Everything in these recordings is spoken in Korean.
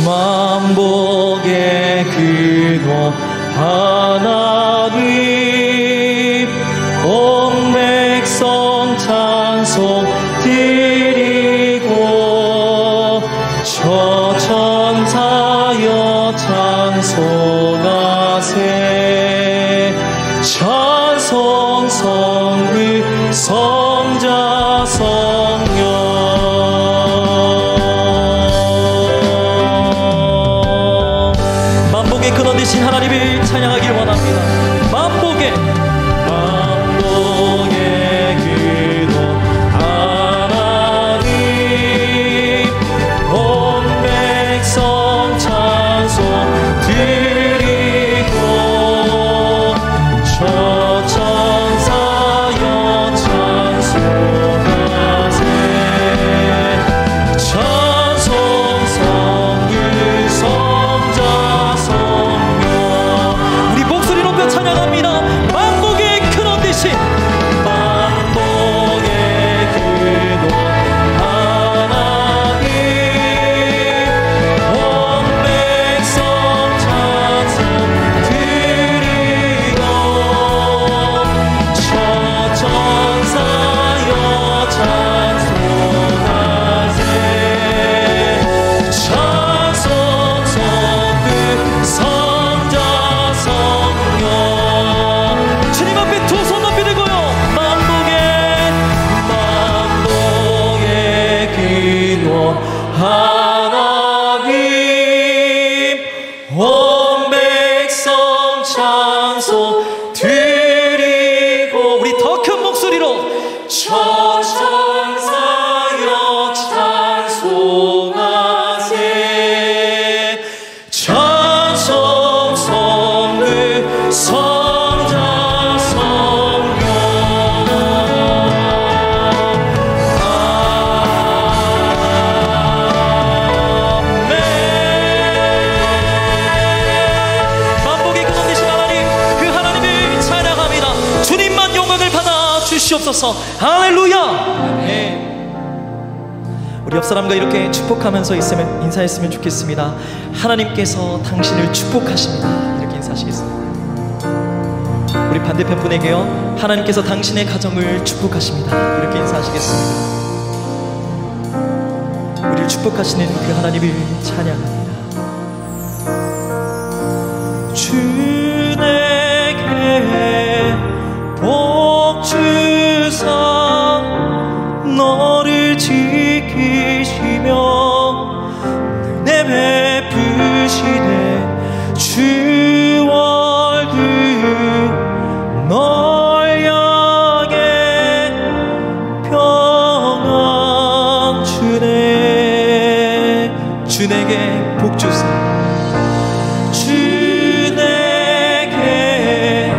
만복의 근원 하나님, 온 백성 찬송 드리고 저 천사여 찬송하세. 찬송 성부 성자 성령. 만복의 근원 되신 하나님을 찬양하길 원합니다. 만복의 근원 하나님, 온 백성 찬송 드리고 저 천사여 찬송하세. 찬송 성부 성자 성령. 우리 목소리 높여 찬양합니다. 만복의 근원 되신 만복의 근원 하나님, 온 백성 찬송 드리고 저 천사여 찬송하세. 찬송 성부 성자 성령. 주님 앞에 두 손 높이 들고요. 만복의 근원 하나님, 온 백성 찬송 드리고 우리 더 큰 목소리로 저 천사여 찬송하세. 찬송 성부 성자 성령. 아멘. 만복의 근원 되신 하나님, 그 하나님을 찬양합니다. 주님만 영광을 받아 주시옵소서. 할렐루야. 아멘. 우리 옆 사람과 이렇게 축복하면서 인사했으면 좋겠습니다. 하나님께서 당신을 축복하십니다. 이렇게 인사하시겠습니다. 우리 반대편 분에게요, 하나님께서 당신의 가정을 축복하십니다. 이렇게 인사하시겠습니다. 우리를 축복하시는 그 하나님을 찬양합니다. 주 내게 복 주사 너를 지키시며 은혜 베푸시네. 주 얼굴 널 향해 평안 주네. 주 내게 복 주사. 주 내게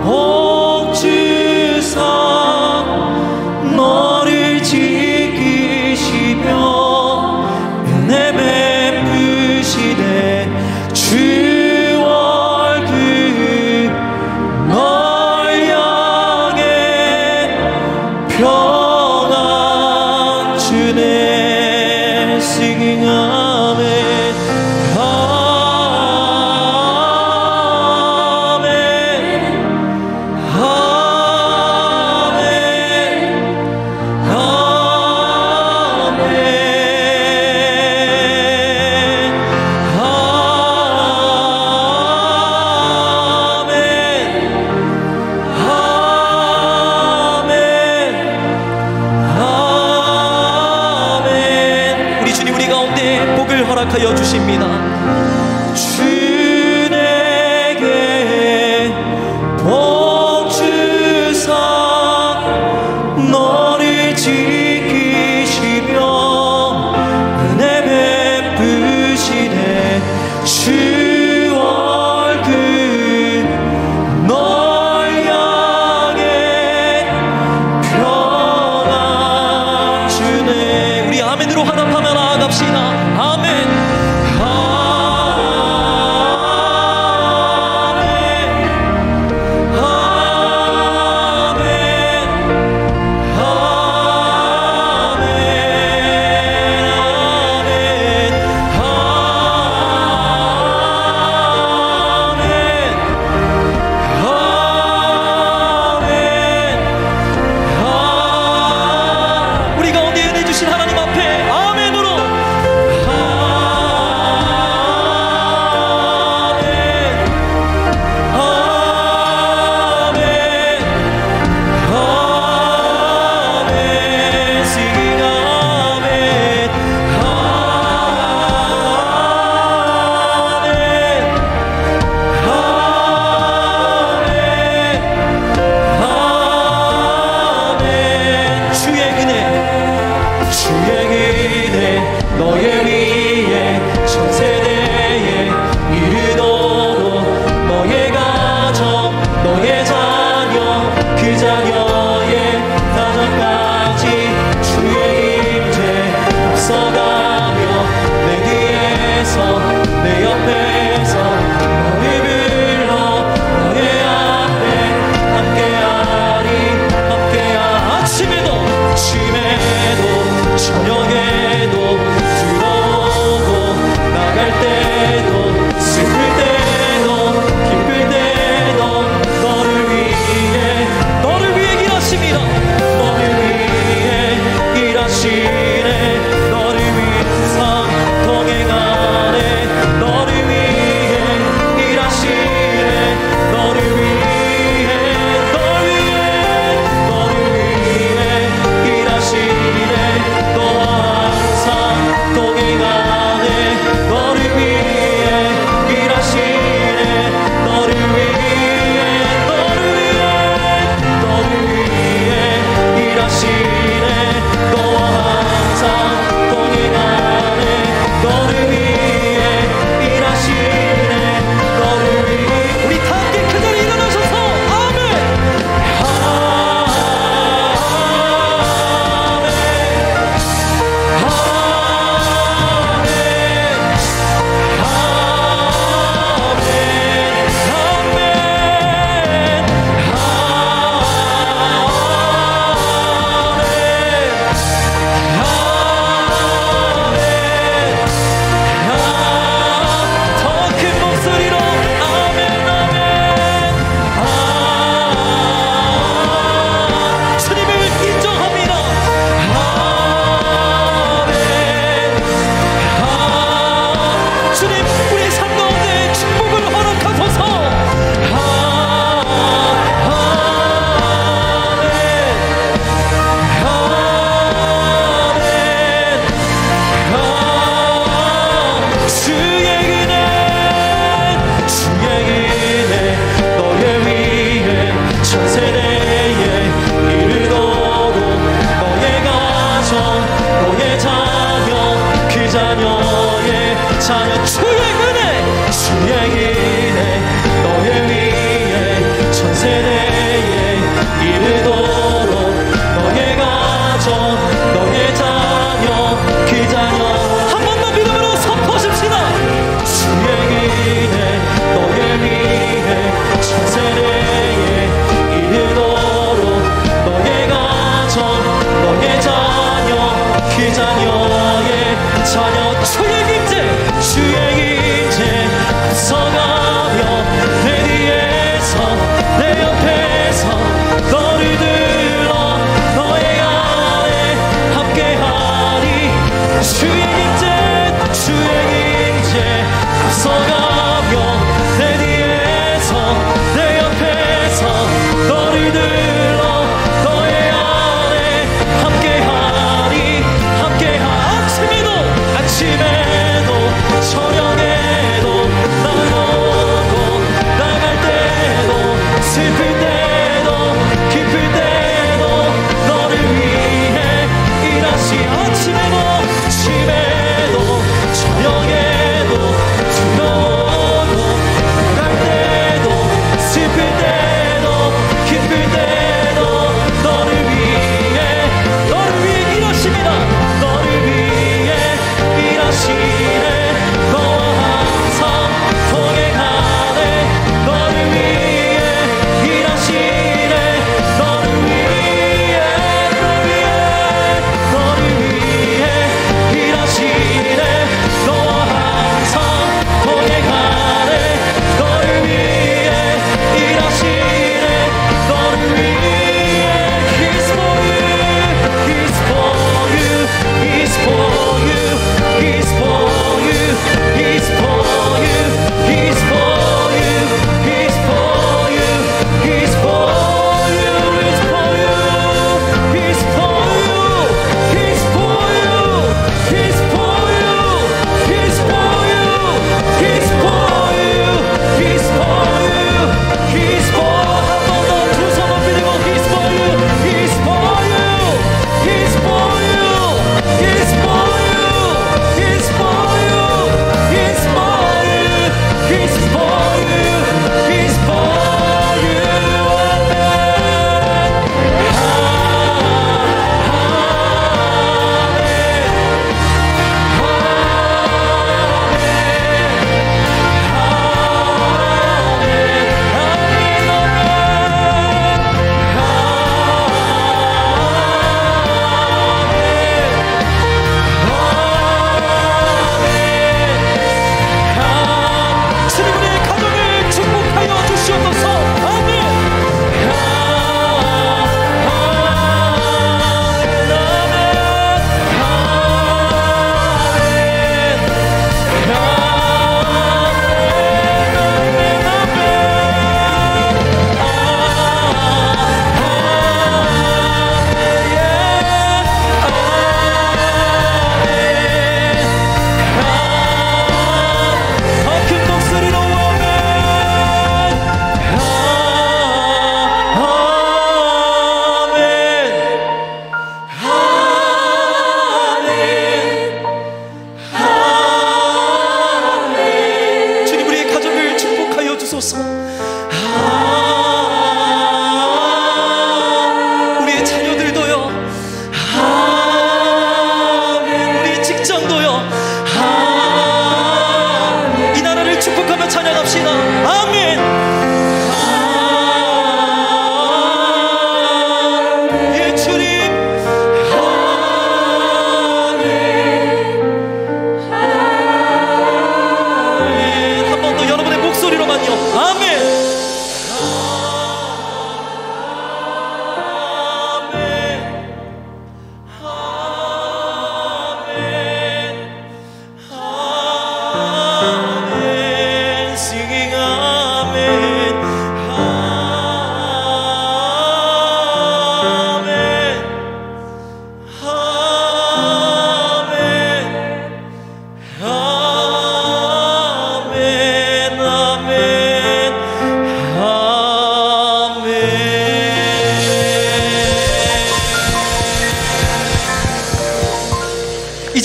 복 주사 너를 지키시며 은혜 베푸시네. 주 얼굴 널 향해 평안 주네. Singing 아멘. 허락하여 주십니다. 주 내게 복 주사 너를 지키시며 은혜 베푸시네. 주 얼굴 널 향해 평안 주네. 우리 아멘으로 화답하며 나아갑시다. 아멘. 자녀의 가정까지 주의 임재 앞서가며 내 뒤에서 내 옆에서 너를 불러 너의 앞에 함께하리 아침에도 저녁에도 들어오고 나갈 때도 슬플 때도 기쁠 때도 너를 위해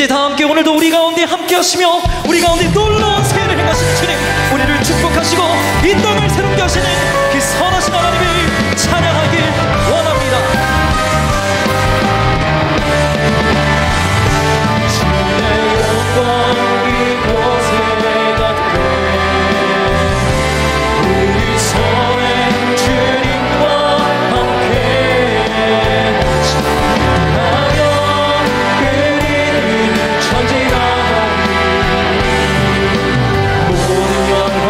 이제 다 함께 오늘도 우리 가운데 함께 하시며 우리 가운데 놀라운 새해를 행하시는 주님, 우리를 축복하시고 이 땅을 새롭게 하시는 그 선하신 하나님을 찬양하길 원합니다. 주의 영광 이곳에 닿게 우리 손에 주님과 함께 찬양하며 그리는 천지나리 모든 영광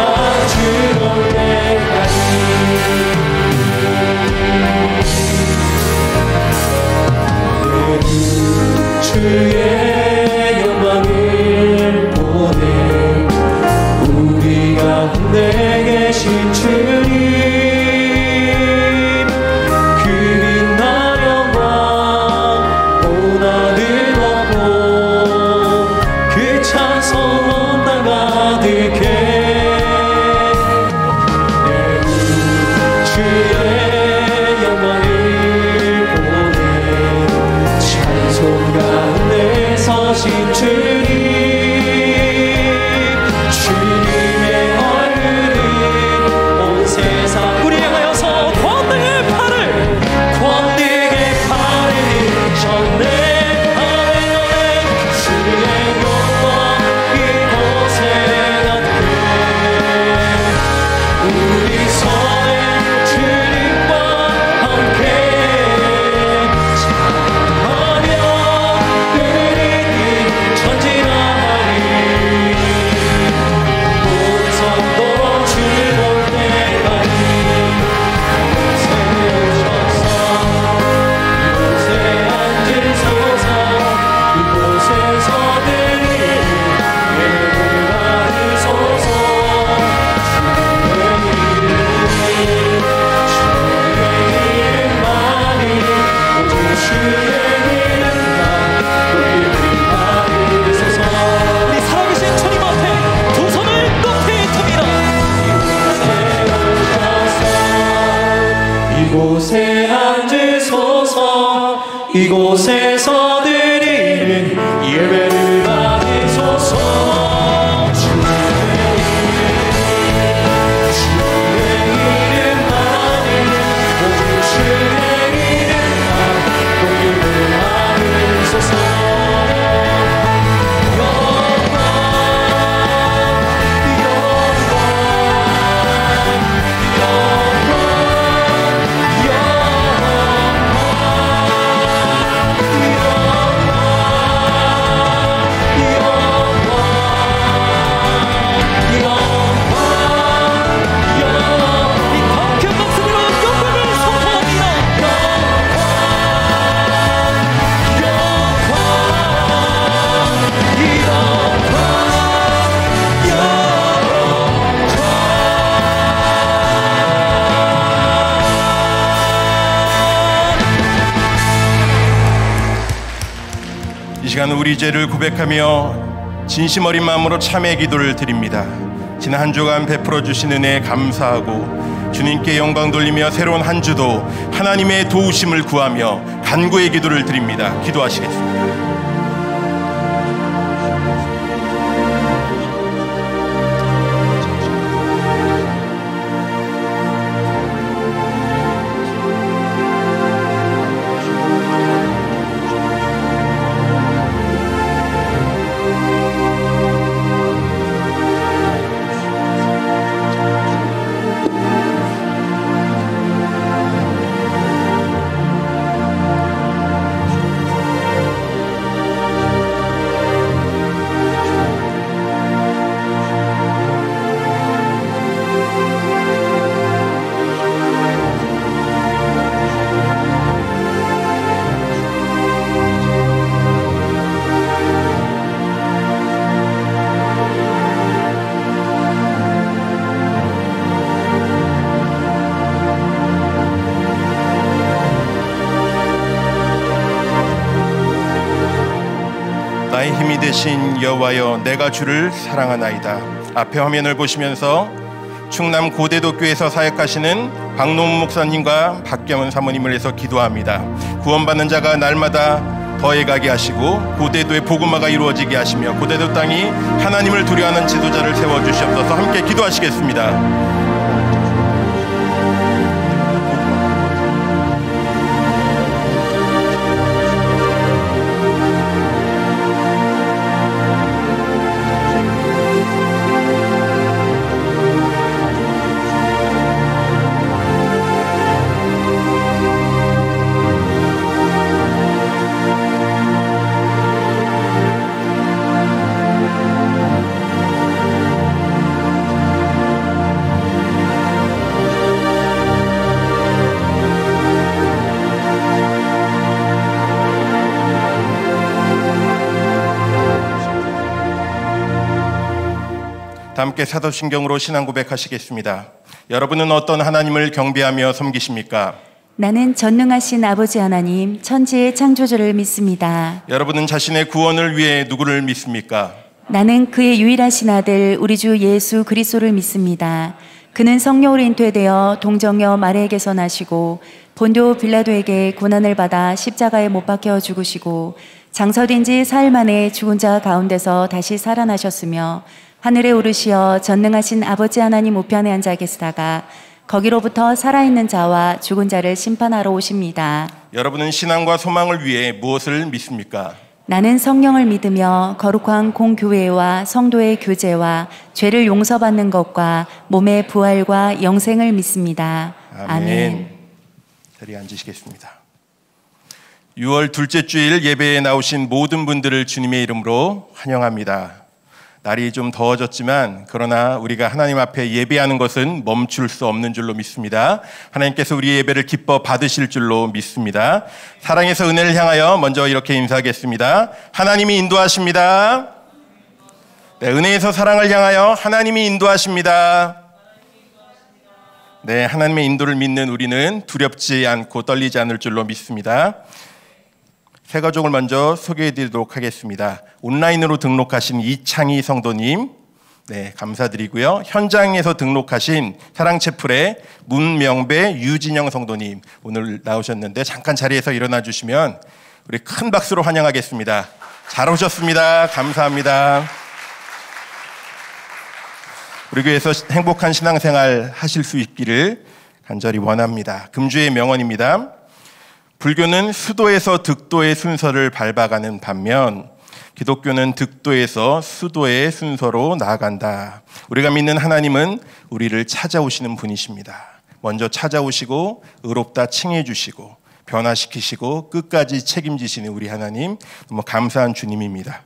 주로 내가니 주의 영광을 보내 우리 가운데 계신 주님 그 빛난 영광 온 하늘 덮고 그 찬송 온 땅 가득해 주의 영광을 보내 찬송 가운데 서신 주님 주님의 얼굴을 온 세상 우리 향하여서 권능의 팔을 드셨네. 아멘. 주의 영광 이곳에 닿게 우리 손에 주님과 함께 찬양하며 그리는 천지나리 모든 성도 주 볼 때까지 이곳에 오셔서 이곳에 앉으소서 이곳에서 드리는 예배를 받으소서. 우리 살아계신 주님 앞에 두 손을 높이 듭니다. 이곳에 앉으소서 이곳에서 드리는 예배를 받으소서. 주의 이름만이 모든 주의 이름만 높임을 받으소서. 이 시간 우리 죄를 고백하며 진심 어린 마음으로 참회 기도를 드립니다. 지난 한 주간 베풀어 주신 은혜에 감사하고 주님께 영광 돌리며 새로운 한 주도 하나님의 도우심을 구하며 간구의 기도를 드립니다. 기도하시겠습니다. 나의 힘이 되신 여호와여, 내가 주를 사랑하나이다. 앞에 화면을 보시면서 충남 고대도교에서 사역하시는 박노무 목사님과 박경은 사모님을 위해서 기도합니다. 구원받는 자가 날마다 더해가게 하시고 고대도의 복음화가 이루어지게 하시며 고대도 땅이 하나님을 두려워하는 지도자를 세워주시옵소서. 함께 기도하시겠습니다. 다 함께 사도신경으로 신앙 고백하시겠습니다. 여러분은 어떤 하나님을 경배하며 섬기십니까? 나는 전능하신 아버지 하나님, 천지의 창조주를 믿습니다. 여러분은 자신의 구원을 위해 누구를 믿습니까? 나는 그의 유일하신 아들 우리 주 예수 그리스도를 믿습니다. 그는 성령으로 잉태되어 동정녀 마리아에게서 나시고 본디오 빌라도에게 고난을 받아 십자가에 못 박혀 죽으시고 장사된 지 사흘 만에 죽은 자 가운데서 다시 살아나셨으며 하늘에 오르시어 전능하신 아버지 하나님 우편에 앉아 계시다가 거기로부터 살아있는 자와 죽은 자를 심판하러 오십니다. 여러분은 신앙과 소망을 위해 무엇을 믿습니까? 나는 성령을 믿으며 거룩한 공교회와 성도의 교제와 죄를 용서받는 것과 몸의 부활과 영생을 믿습니다. 아멘. 자리에 앉으시겠습니다. 6월 둘째 주일 예배에 나오신 모든 분들을 주님의 이름으로 환영합니다. 날이 좀 더워졌지만 그러나 우리가 하나님 앞에 예배하는 것은 멈출 수 없는 줄로 믿습니다. 하나님께서 우리의 예배를 기뻐 받으실 줄로 믿습니다. 사랑에서 은혜를 향하여 먼저 이렇게 인사하겠습니다. 하나님이 인도하십니다. 네, 은혜에서 사랑을 향하여 하나님이 인도하십니다. 네, 하나님의 인도를 믿는 우리는 두렵지 않고 떨리지 않을 줄로 믿습니다. 새 가족을 먼저 소개해 드리도록 하겠습니다. 온라인으로 등록하신 이창희 성도님, 네, 감사드리고요. 현장에서 등록하신 사랑채플의 문명배 유진영 성도님, 오늘 나오셨는데 잠깐 자리에서 일어나 주시면 우리 큰 박수로 환영하겠습니다. 잘 오셨습니다. 감사합니다. 우리 교회에서 행복한 신앙생활 하실 수 있기를 간절히 원합니다. 금주의 명언입니다. 불교는 수도에서 득도의 순서를 밟아가는 반면 기독교는 득도에서 수도의 순서로 나아간다. 우리가 믿는 하나님은 우리를 찾아오시는 분이십니다. 먼저 찾아오시고 의롭다 칭해 주시고 변화시키시고 끝까지 책임지시는 우리 하나님, 너무 감사한 주님입니다.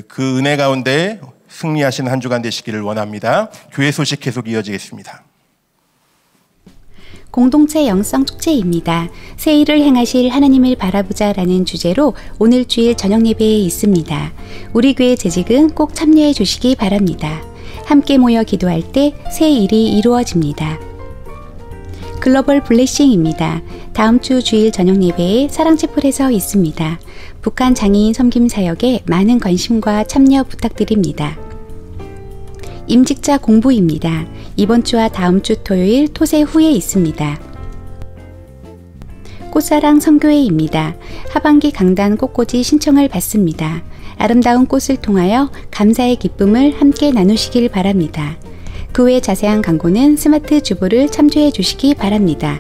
그 은혜 가운데 승리하신 한 주간 되시기를 원합니다. 교회 소식 계속 이어지겠습니다. 공동체 영성 축제입니다. 새 일을 행하실 하나님을 바라보자라는 주제로 오늘 주일 저녁 예배에 있습니다. 우리 교회 재직은 꼭 참여해 주시기 바랍니다. 함께 모여 기도할 때 새 일이 이루어집니다. 글로벌 블레싱입니다. 다음 주 주일 저녁 예배에 사랑채플에서 있습니다. 북한 장애인 섬김 사역에 많은 관심과 참여 부탁드립니다. 임직자 공부입니다. 이번 주와 다음 주 토요일 토세 후에 있습니다. 꽃사랑 선교회입니다. 하반기 강단 꽃꽂이 신청을 받습니다. 아름다운 꽃을 통하여 감사의 기쁨을 함께 나누시길 바랍니다. 그 외 자세한 광고는 스마트 주보를 참조해 주시기 바랍니다.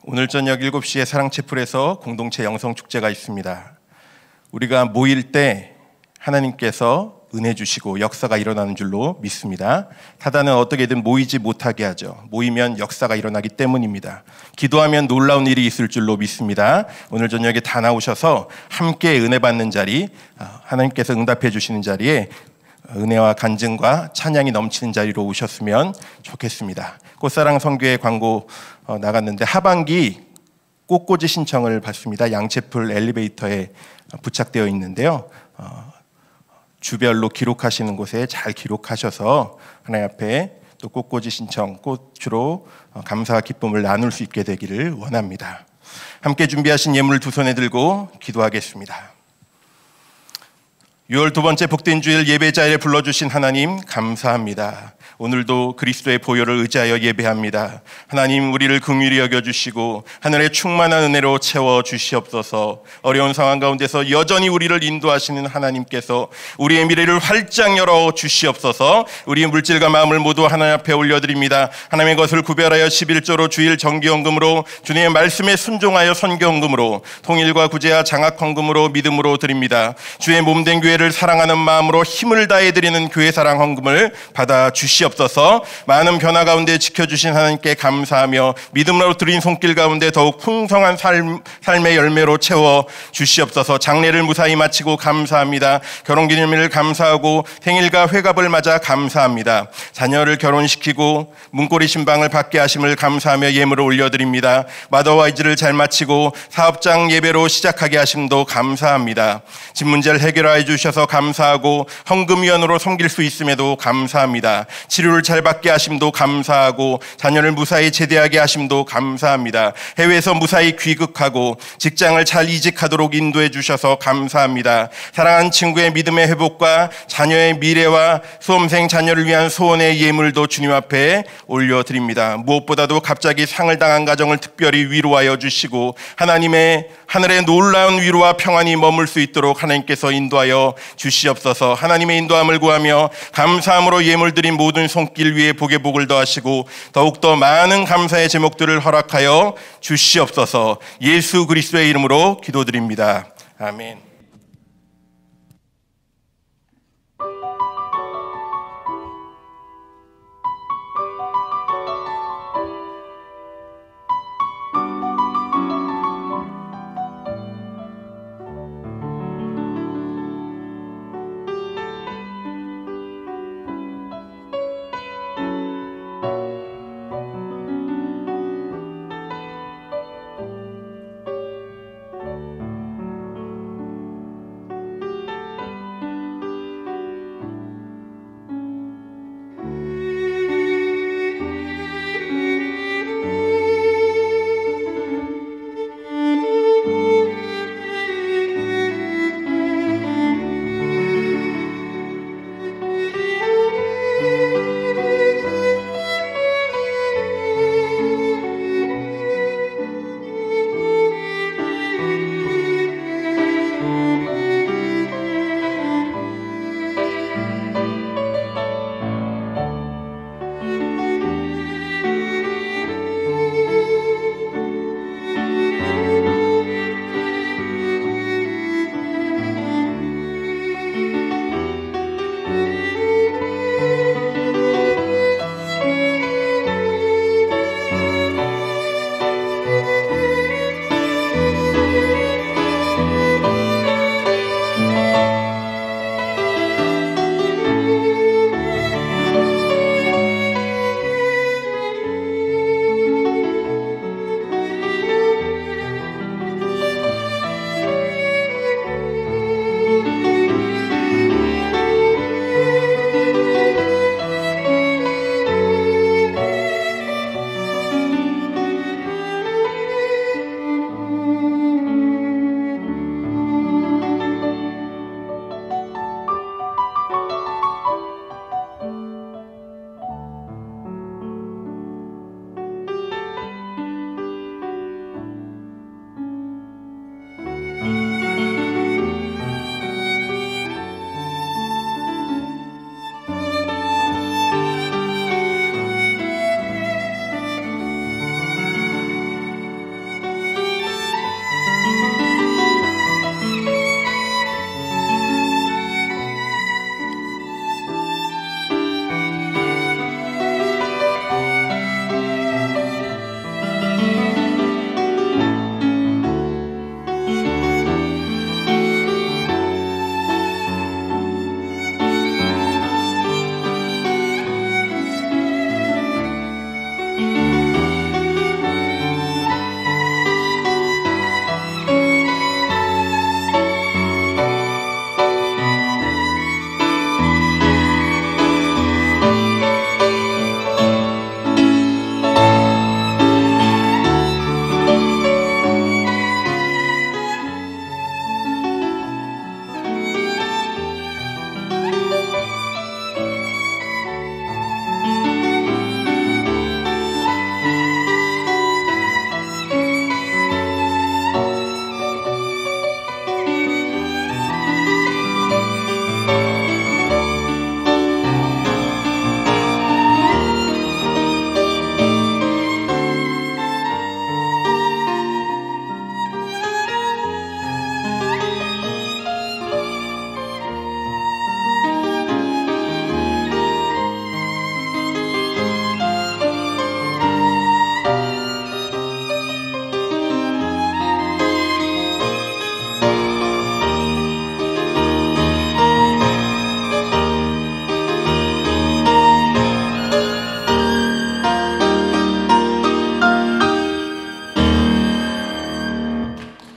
오늘 저녁 7시에 사랑채플에서 공동체 영성축제가 있습니다. 우리가 모일 때 하나님께서 은혜 주시고 역사가 일어나는 줄로 믿습니다. 사단은 어떻게든 모이지 못하게 하죠. 모이면 역사가 일어나기 때문입니다. 기도하면 놀라운 일이 있을 줄로 믿습니다. 오늘 저녁에 다 나오셔서 함께 은혜 받는 자리, 하나님께서 응답해 주시는 자리에 은혜와 간증과 찬양이 넘치는 자리로 오셨으면 좋겠습니다. 꽃사랑 선교회 광고 나갔는데 하반기 꽃꽂이 신청을 받습니다. 양채플 엘리베이터에 부착되어 있는데요. 주별로 기록하시는 곳에 잘 기록하셔서 하나님 앞에 또 꽃꽂이 신청, 꽃으로 감사와 기쁨을 나눌 수 있게 되기를 원합니다. 함께 준비하신 예물 두 손에 들고 기도하겠습니다. 6월 두 번째 복된 주일 예배 자리에 불러주신 하나님 감사합니다. 오늘도 그리스도의 보혈을 의지하여 예배합니다. 하나님, 우리를 긍휼히 여겨주시고 하늘의 충만한 은혜로 채워주시옵소서. 어려운 상황 가운데서 여전히 우리를 인도하시는 하나님께서 우리의 미래를 활짝 열어주시옵소서. 우리의 물질과 마음을 모두 하나님 앞에 올려드립니다. 하나님의 것을 구별하여 11조로 주일 정기헌금으로, 주님의 말씀에 순종하여 선교헌금으로, 통일과 구제와 장학헌금으로, 믿음으로 드립니다. 주의 몸된 교회를 사랑하는 마음으로 힘을 다해 드리는 교회사랑 헌금을 받아 주시옵소서. 많은 변화 가운데 지켜주신 하나님께 감사하며 믿음으로 드린 손길 가운데 더욱 풍성한 삶의 열매로 채워 주시옵소서. 장례를 무사히 마치고 감사합니다. 결혼기념일을 감사하고 생일과 회갑을 맞아 감사합니다. 자녀를 결혼시키고 문고리 신방을 받게 하심을 감사하며 예물을 올려드립니다. 마더와이즈를 잘 마치고 사업장 예배로 시작하게 하심도 감사합니다. 집 문제를 해결하여 주셔서 감사하고 헌금위원으로 섬길 수 있음에도 감사합니다. 치료를 잘 받게 하심도 감사하고 자녀를 무사히 제대하게 하심도 감사합니다. 해외에서 무사히 귀국하고 직장을 잘 이직하도록 인도해 주셔서 감사합니다. 사랑하는 친구의 믿음의 회복과 자녀의 미래와 수험생 자녀를 위한 소원의 예물도 주님 앞에 올려드립니다. 무엇보다도 갑자기 상을 당한 가정을 특별히 위로하여 주시고 하늘의 놀라운 위로와 평안이 머물 수 있도록 하나님께서 인도하여 주시옵소서. 하나님의 인도함을 구하며 감사함으로 예물 드린 모든 손길 위에 복의 복을 더하시고 더욱더 많은 감사의 제목들을 허락하여 주시옵소서. 예수 그리스도의 이름으로 기도드립니다. 아멘.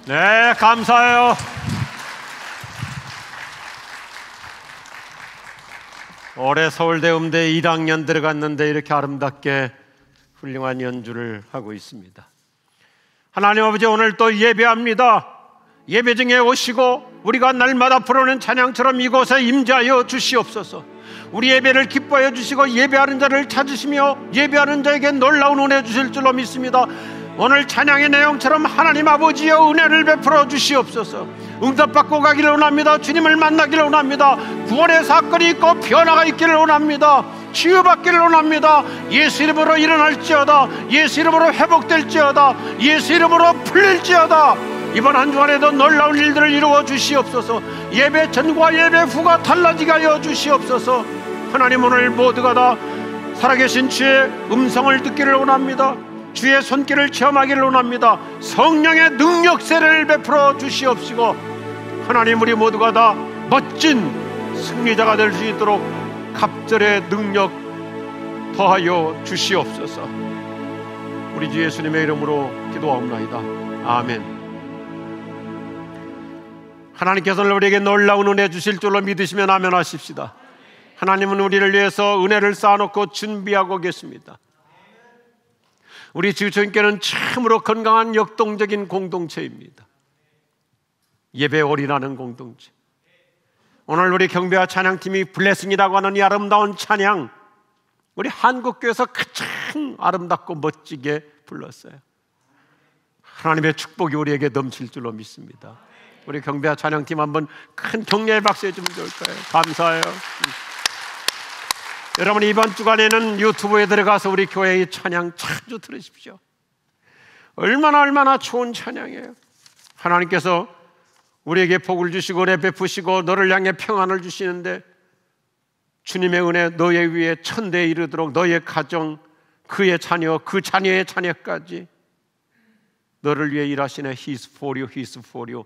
네, 감사해요. 올해 서울대 음대 1학년 들어갔는데 이렇게 아름답게 훌륭한 연주를 하고 있습니다. 하나님 아버지, 오늘 또 예배합니다. 예배 중에 오시고 우리가 날마다 부르는 찬양처럼 이곳에 임재하여 주시옵소서. 우리 예배를 기뻐해 주시고 예배하는 자를 찾으시며 예배하는 자에게 놀라운 은혜 주실 줄로 믿습니다. 오늘 찬양의 내용처럼 하나님 아버지여 은혜를 베풀어 주시옵소서. 응답받고 가기를 원합니다. 주님을 만나기를 원합니다. 구원의 사건이 있고 변화가 있기를 원합니다. 치유받기를 원합니다. 예수 이름으로 일어날지어다. 예수 이름으로 회복될지어다. 예수 이름으로 풀릴지어다. 이번 한 주간에도 놀라운 일들을 이루어 주시옵소서. 예배 전과 예배 후가 달라지게 하여 주시옵소서. 하나님, 오늘 모두가 다 살아계신 주의 음성을 듣기를 원합니다. 주의 손길을 체험하기를 원합니다. 성령의 능력세를 베풀어 주시옵시고, 하나님, 우리 모두가 다 멋진 승리자가 될 수 있도록 갑절의 능력 더하여 주시옵소서. 우리 주 예수님의 이름으로 기도하옵나이다. 아멘. 하나님께서는 우리에게 놀라운 은혜 주실 줄로 믿으시면 아멘 하십시다. 하나님은 우리를 위해서 은혜를 쌓아놓고 준비하고 계십니다. 우리 지구촌교회는 참으로 건강한 역동적인 공동체입니다. 예배에 올인하는 공동체. 오늘 우리 경배와 찬양팀이 블레싱이라고 하는 이 아름다운 찬양, 우리 한국교회에서 가장 아름답고 멋지게 불렀어요. 하나님의 축복이 우리에게 넘칠 줄로 믿습니다. 우리 경배와 찬양팀 한번 큰 격려의 박수 해주면 좋을 거예요. 감사해요. 여러분, 이번 주간에는 유튜브에 들어가서 우리 교회의 찬양 자주 들으십시오. 얼마나 좋은 찬양이에요. 하나님께서 우리에게 복을 주시고 은혜 베푸시고 너를 향해 평안을 주시는데, 주님의 은혜 너의 위에 천대에 이르도록 너의 가정, 그의 자녀, 그 자녀의 자녀까지 너를 위해 일하시네. He's for you, He's for you.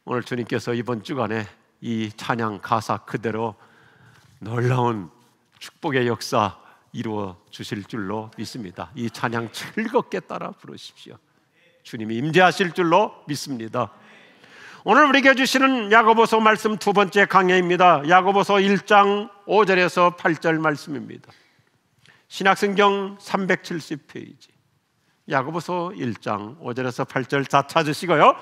오늘 주님께서 이번 주간에 이 찬양 가사 그대로 놀라운 축복의 역사 이루어 주실 줄로 믿습니다. 이 찬양 즐겁게 따라 부르십시오. 주님이 임재하실 줄로 믿습니다. 오늘 우리에게 주시는 야고보서 말씀 두 번째 강해입니다. 야고보서 1장 5절에서 8절 말씀입니다. 신약성경 370페이지 야고보서 1장 5절에서 8절 다 찾으시고요.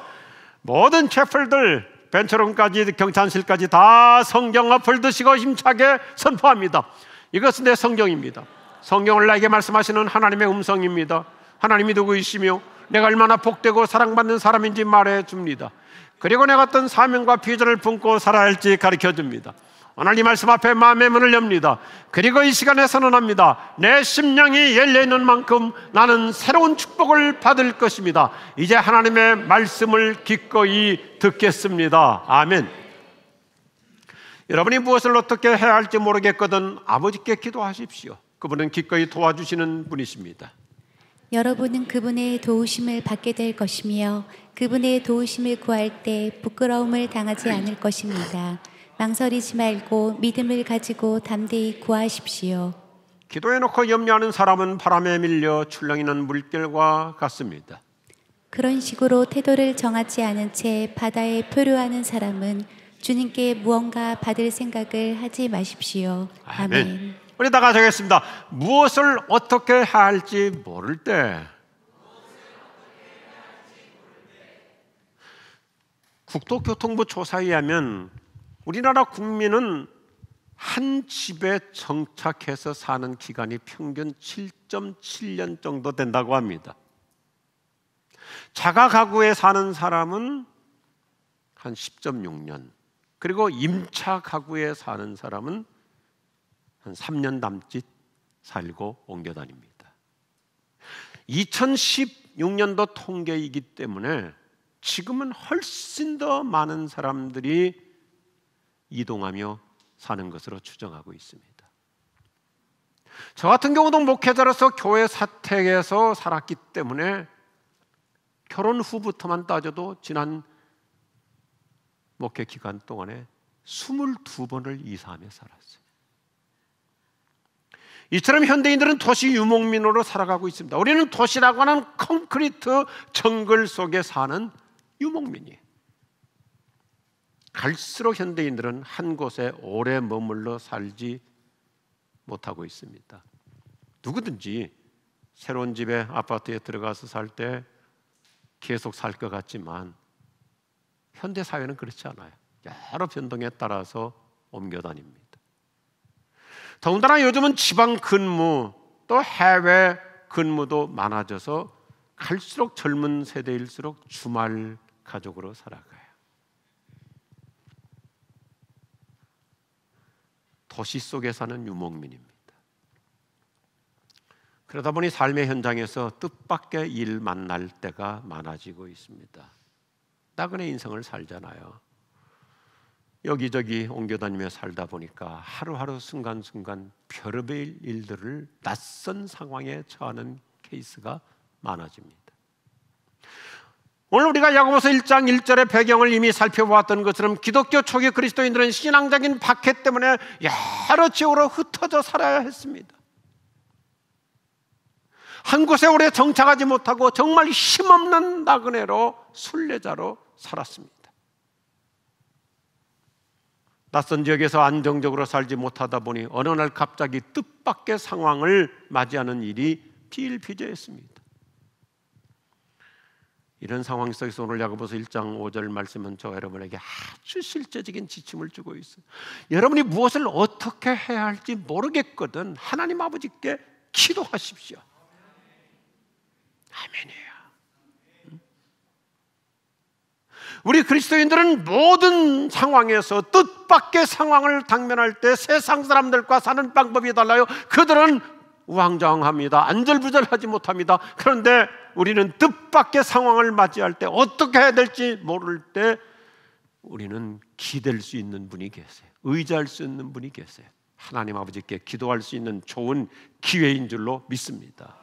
모든 채플들, 벤처럼까지 경찬실까지 다 성경 앞을 드시고 힘차게 선포합니다. 이것은 내 성경입니다. 성경을 나에게 말씀하시는 하나님의 음성입니다. 하나님이 누구이시며 내가 얼마나 복되고 사랑받는 사람인지 말해줍니다. 그리고 내가 어떤 사명과 비전을 품고 살아야 할지 가르쳐줍니다. 오늘 이 말씀 앞에 마음의 문을 엽니다. 그리고 이 시간에 선언합니다. 내 심령이 열려있는 만큼 나는 새로운 축복을 받을 것입니다. 이제 하나님의 말씀을 기꺼이 듣겠습니다. 아멘. 여러분이 무엇을 어떻게 해야 할지 모르겠거든 아버지께 기도하십시오. 그분은 기꺼이 도와주시는 분이십니다. 여러분은 그분의 도우심을 받게 될 것이며 그분의 도우심을 구할 때 부끄러움을 당하지 않을 것입니다. 망설이지 말고 믿음을 가지고 담대히 구하십시오. 기도해놓고 염려하는 사람은 바람에 밀려 출렁이는 물결과 같습니다. 그런 식으로 태도를 정하지 않은 채 바다에 표류하는 사람은 주님께 무언가 받을 생각을 하지 마십시오. 아멘. 우리 다 같이 하겠습니다. 무엇을 어떻게 해야 할지 모를 때, 국토교통부 조사에 의하면 우리나라 국민은 한 집에 정착해서 사는 기간이 평균 7.7년 정도 된다고 합니다. 자가 가구에 사는 사람은 한 10.6년, 그리고 임차 가구에 사는 사람은 한 3년 남짓 살고 옮겨 다닙니다. 2016년도 통계이기 때문에 지금은 훨씬 더 많은 사람들이 이동하며 사는 것으로 추정하고 있습니다. 저 같은 경우도 목회자로서 교회 사택에서 살았기 때문에 결혼 후부터만 따져도 지난 목회 기간 동안에 22번을 이사하며 살았어요. 이처럼 현대인들은 도시 유목민으로 살아가고 있습니다. 우리는 도시라고 하는 콘크리트 정글 속에 사는 유목민이에요. 갈수록 현대인들은 한 곳에 오래 머물러 살지 못하고 있습니다. 누구든지 새로운 집에, 아파트에 들어가서 살 때 계속 살 것 같지만 현대 사회는 그렇지 않아요. 여러 변동에 따라서 옮겨 다닙니다. 더군다나 요즘은 지방 근무 또 해외 근무도 많아져서 갈수록 젊은 세대일수록 주말 가족으로 살아가요. 도시 속에 사는 유목민입니다. 그러다 보니 삶의 현장에서 뜻밖의 일 만날 때가 많아지고 있습니다. 나그네 인생을 살잖아요. 여기저기 옮겨다니며 살다 보니까 하루하루 순간순간 별의별 일들을 낯선 상황에 처하는 케이스가 많아집니다. 오늘 우리가 야고보서 1장 1절의 배경을 이미 살펴보았던 것처럼 기독교 초기 그리스도인들은 신앙적인 박해 때문에 여러 지역으로 흩어져 살아야 했습니다. 한 곳에 오래 정착하지 못하고 정말 힘없는 나그네로 순례자로 살았습니다. 낯선 지역에서 안정적으로 살지 못하다 보니 어느 날 갑자기 뜻밖의 상황을 맞이하는 일이 비일비재했습니다. 이런 상황 속에서 오늘 야고보서 1장 5절 말씀은 저 여러분에게 아주 실제적인 지침을 주고 있어요. 여러분이 무엇을 어떻게 해야 할지 모르겠거든 하나님 아버지께 기도하십시오. 아멘이에요. 우리 그리스도인들은 모든 상황에서 뜻밖의 상황을 당면할 때 세상 사람들과 사는 방법이 달라요. 그들은 우왕좌왕합니다. 안절부절하지 못합니다. 그런데 우리는 뜻밖의 상황을 맞이할 때 어떻게 해야 될지 모를 때 우리는 기댈 수 있는 분이 계세요. 의지할 수 있는 분이 계세요. 하나님 아버지께 기도할 수 있는 좋은 기회인 줄로 믿습니다.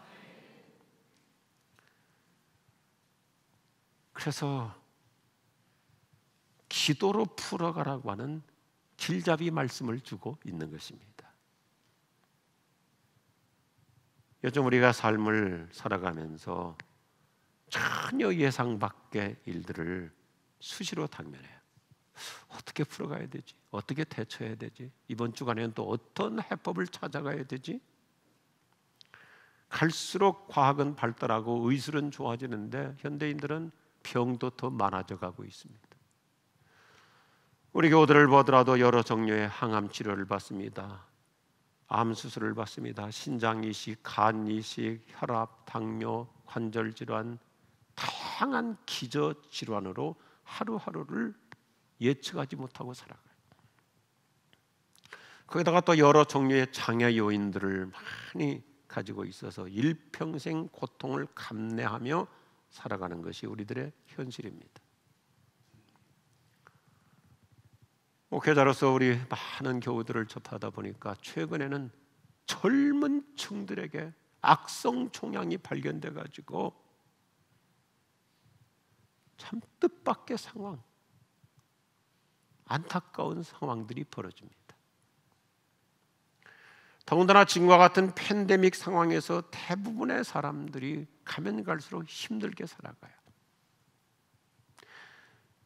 그래서 기도로 풀어가라고 하는 길잡이 말씀을 주고 있는 것입니다. 요즘 우리가 삶을 살아가면서 전혀 예상 밖의 일들을 수시로 당면해요. 어떻게 풀어가야 되지? 어떻게 대처해야 되지? 이번 주간에는 또 어떤 해법을 찾아가야 되지? 갈수록 과학은 발달하고 의술은 좋아지는데 현대인들은 병도 더 많아져 가고 있습니다. 우리 교우들을 보더라도 여러 종류의 항암 치료를 받습니다. 암 수술을 받습니다. 신장 이식, 간 이식, 혈압, 당뇨, 관절 질환, 다양한 기저 질환으로 하루하루를 예측하지 못하고 살아가요. 거기다가 또 여러 종류의 장애 요인들을 많이 가지고 있어서 일평생 고통을 감내하며 살아가는 것이 우리들의 현실입니다. 목회자로서 우리 많은 교우들을 접하다 보니까 최근에는 젊은 층들에게 악성 종양이 발견돼 가지고 참 뜻밖의 상황, 안타까운 상황들이 벌어집니다. 더군다나 지금과 같은 팬데믹 상황에서 대부분의 사람들이 가면 갈수록 힘들게 살아가요.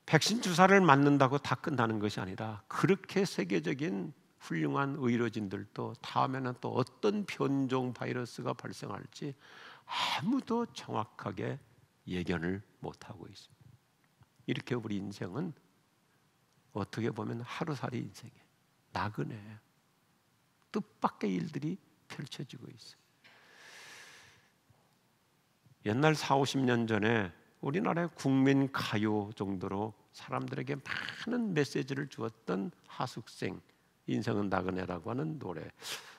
백신 주사를 맞는다고 다 끝나는 것이 아니라 그렇게 세계적인 훌륭한 의료진들도 다음에는 또 어떤 변종 바이러스가 발생할지 아무도 정확하게 예견을 못하고 있습니다. 이렇게 우리 인생은 어떻게 보면 하루살이 인생이에요. 나그네예요. 뜻밖의 일들이 펼쳐지고 있어요. 옛날 40-50년 전에 우리나라의 국민 가요 정도로 사람들에게 많은 메시지를 주었던 하숙생 인생은 나그네라고 하는 노래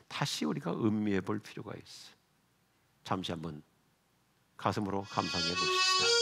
다시 우리가 음미해 볼 필요가 있어요. 잠시 한번 가슴으로 감상해 보십시다.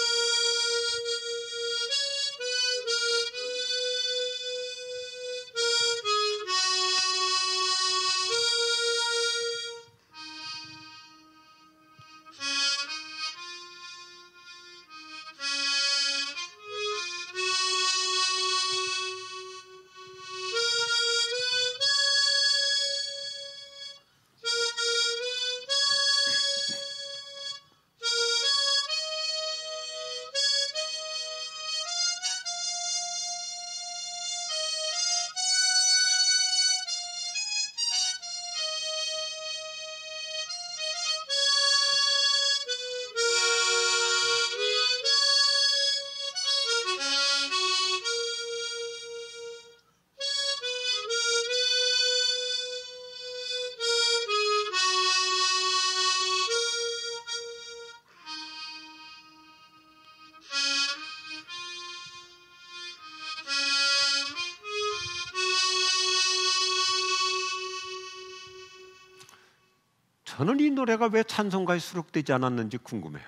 저는 이 노래가 왜 찬송가에 수록되지 않았는지 궁금해요.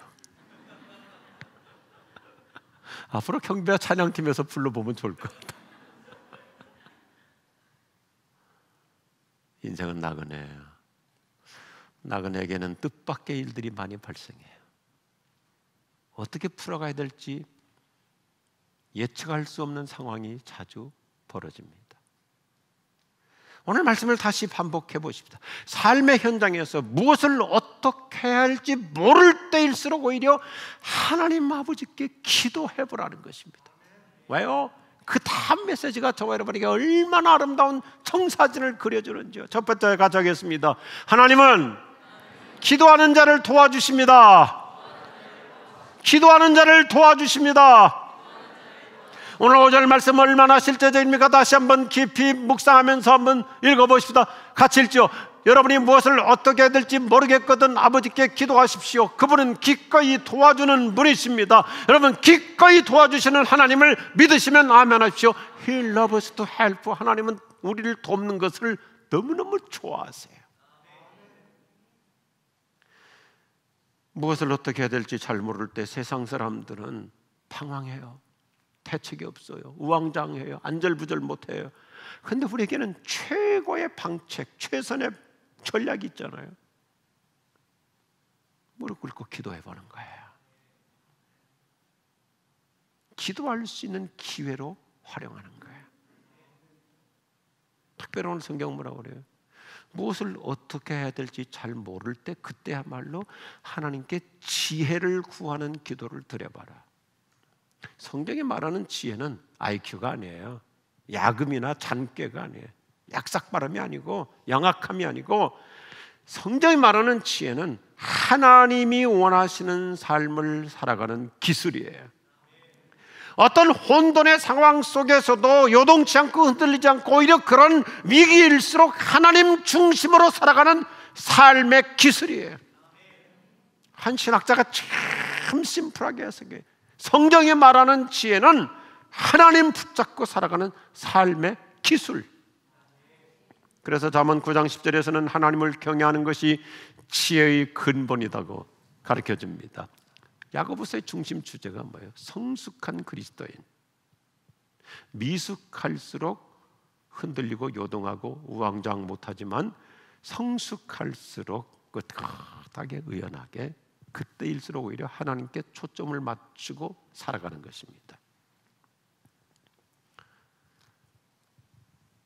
앞으로 경배와 찬양팀에서 불러보면 좋을 것 같아요. 인생은 나그네예요. 나그네에게는 뜻밖의 일들이 많이 발생해요. 어떻게 풀어가야 될지 예측할 수 없는 상황이 자주 벌어집니다. 오늘 말씀을 다시 반복해 보십시다. 삶의 현장에서 무엇을 어떻게 해야 할지 모를 때일수록 오히려 하나님 아버지께 기도해 보라는 것입니다. 왜요? 그 다음 메시지가 저와 여러분에게 얼마나 아름다운 청사진을 그려주는지요. 첫 번째 같이 하겠습니다. 하나님은 기도하는 자를 도와주십니다. 기도하는 자를 도와주십니다. 오늘 5절 말씀 얼마나 실제적입니까? 다시 한번 깊이 묵상하면서 한번 읽어보십시다. 같이 읽죠. 여러분이 무엇을 어떻게 해야 될지 모르겠거든 아버지께 기도하십시오. 그분은 기꺼이 도와주는 분이십니다. 여러분, 기꺼이 도와주시는 하나님을 믿으시면 아멘 하십시오. He loves to help. 하나님은 우리를 돕는 것을 너무너무 좋아하세요. 무엇을 어떻게 해야 될지 잘 모를 때 세상 사람들은 방황해요. 대책이 없어요. 우왕좌왕해요. 안절부절 못해요. 그런데 우리에게는 최고의 방책, 최선의 전략이 있잖아요. 무릎 꿇고 기도해보는 거예요. 기도할 수 있는 기회로 활용하는 거예요. 특별히 오늘 성경 뭐라고 그래요? 무엇을 어떻게 해야 될지 잘 모를 때 그때야말로 하나님께 지혜를 구하는 기도를 드려봐라. 성경이 말하는 지혜는 IQ가 아니에요. 야금이나 잔꾀가 아니에요. 약삭 발음이 아니고 영악함이 아니고, 성경이 말하는 지혜는 하나님이 원하시는 삶을 살아가는 기술이에요. 어떤 혼돈의 상황 속에서도 요동치 않고 흔들리지 않고 오히려 그런 위기일수록 하나님 중심으로 살아가는 삶의 기술이에요. 한 신학자가 참 심플하게 해석해요. 성경이 말하는 지혜는 하나님 붙잡고 살아가는 삶의 기술. 그래서 잠언 9장 10절에서는 하나님을 경외하는 것이 지혜의 근본이라고 가르쳐줍니다. 야고보서의 중심 주제가 뭐예요? 성숙한 그리스도인. 미숙할수록 흔들리고 요동하고 우왕좌왕 못하지만 성숙할수록 끗끗하게 의연하게, 그때일수록 오히려 하나님께 초점을 맞추고 살아가는 것입니다.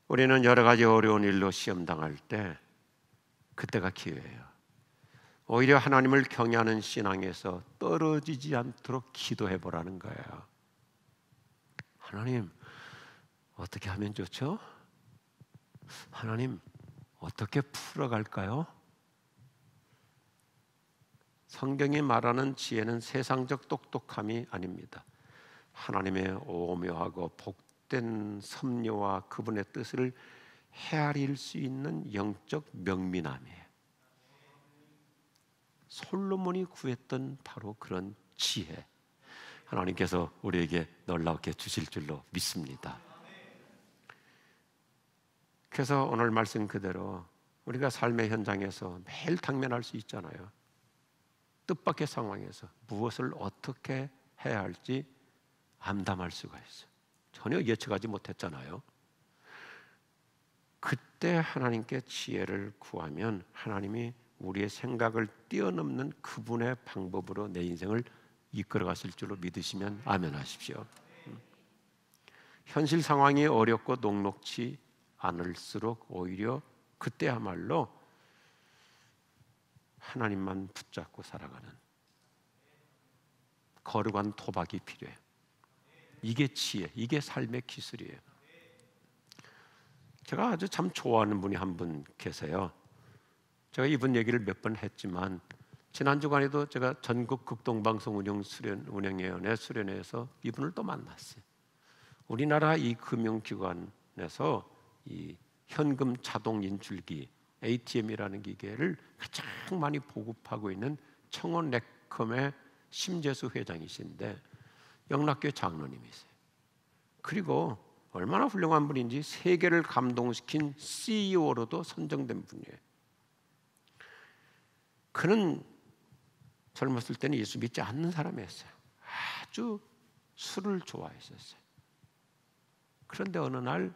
우리는 여러 가지 어려운 일로 시험당할 때 그때가 기회예요. 오히려 하나님을 경외하는 신앙에서 떨어지지 않도록 기도해보라는 거예요. 하나님, 어떻게 하면 좋죠? 하나님, 어떻게 풀어갈까요? 성경이 말하는 지혜는 세상적 똑똑함이 아닙니다. 하나님의 오묘하고 복된 섭리와 그분의 뜻을 헤아릴 수 있는 영적 명민함이에요. 솔로몬이 구했던 바로 그런 지혜, 하나님께서 우리에게 놀랍게 주실 줄로 믿습니다. 그래서 오늘 말씀 그대로 우리가 삶의 현장에서 매일 당면할 수 있잖아요. 뜻밖의 상황에서 무엇을 어떻게 해야 할지 암담할 수가 있어요. 전혀 예측하지 못했잖아요. 그때 하나님께 지혜를 구하면 하나님이 우리의 생각을 뛰어넘는 그분의 방법으로 내 인생을 이끌어 가실 줄로 믿으시면 아멘 하십시오. 현실 상황이 어렵고 녹록지 않을수록 오히려 그때야말로 하나님만 붙잡고 살아가는 거룩한 토박이 필요해요. 이게 지혜, 이게 삶의 기술이에요. 제가 아주 참 좋아하는 분이 한 분 계세요. 제가 이분 얘기를 몇 번 했지만 지난 주간에도 제가 전국 극동방송 운영위원회 수련회에서 이분을 또 만났어요. 우리나라 이 금융기관에서 이 현금 자동 인출기 ATM이라는 기계를 가장 많이 보급하고 있는 청원 네컴의 심재수 회장이신데 영락교회 장로님이세요. 그리고 얼마나 훌륭한 분인지 세계를 감동시킨 CEO로도 선정된 분이에요. 그는 젊었을 때는 예수 믿지 않는 사람이었어요. 아주 술을 좋아했었어요. 그런데 어느 날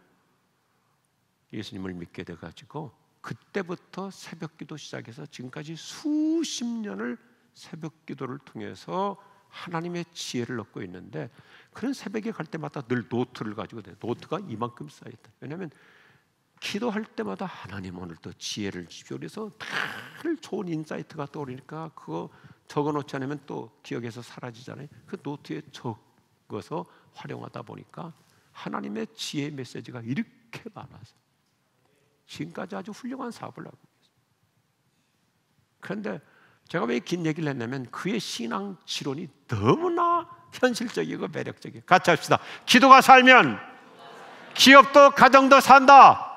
예수님을 믿게 돼가지고 그때부터 새벽기도 시작해서 지금까지 수십 년을 새벽기도를 통해서 하나님의 지혜를 얻고 있는데, 그런 새벽에 갈 때마다 늘 노트를 가지고 돼요. 노트가 이만큼 쌓였다. 왜냐하면 기도할 때마다 하나님 오늘도 지혜를 주십시오. 그래서 늘 좋은 인사이트가 떠오르니까 그거 적어놓지 않으면 또 기억에서 사라지잖아요. 그 노트에 적어서 활용하다 보니까 하나님의 지혜 메시지가 이렇게 많아서 지금까지 아주 훌륭한 사업을 하고 있어요. 그런데 제가 왜 긴 얘기를 했냐면 그의 신앙 지론이 너무나 현실적이고 매력적이에요. 같이 합시다. 기도가 살면 기업도 가정도 산다.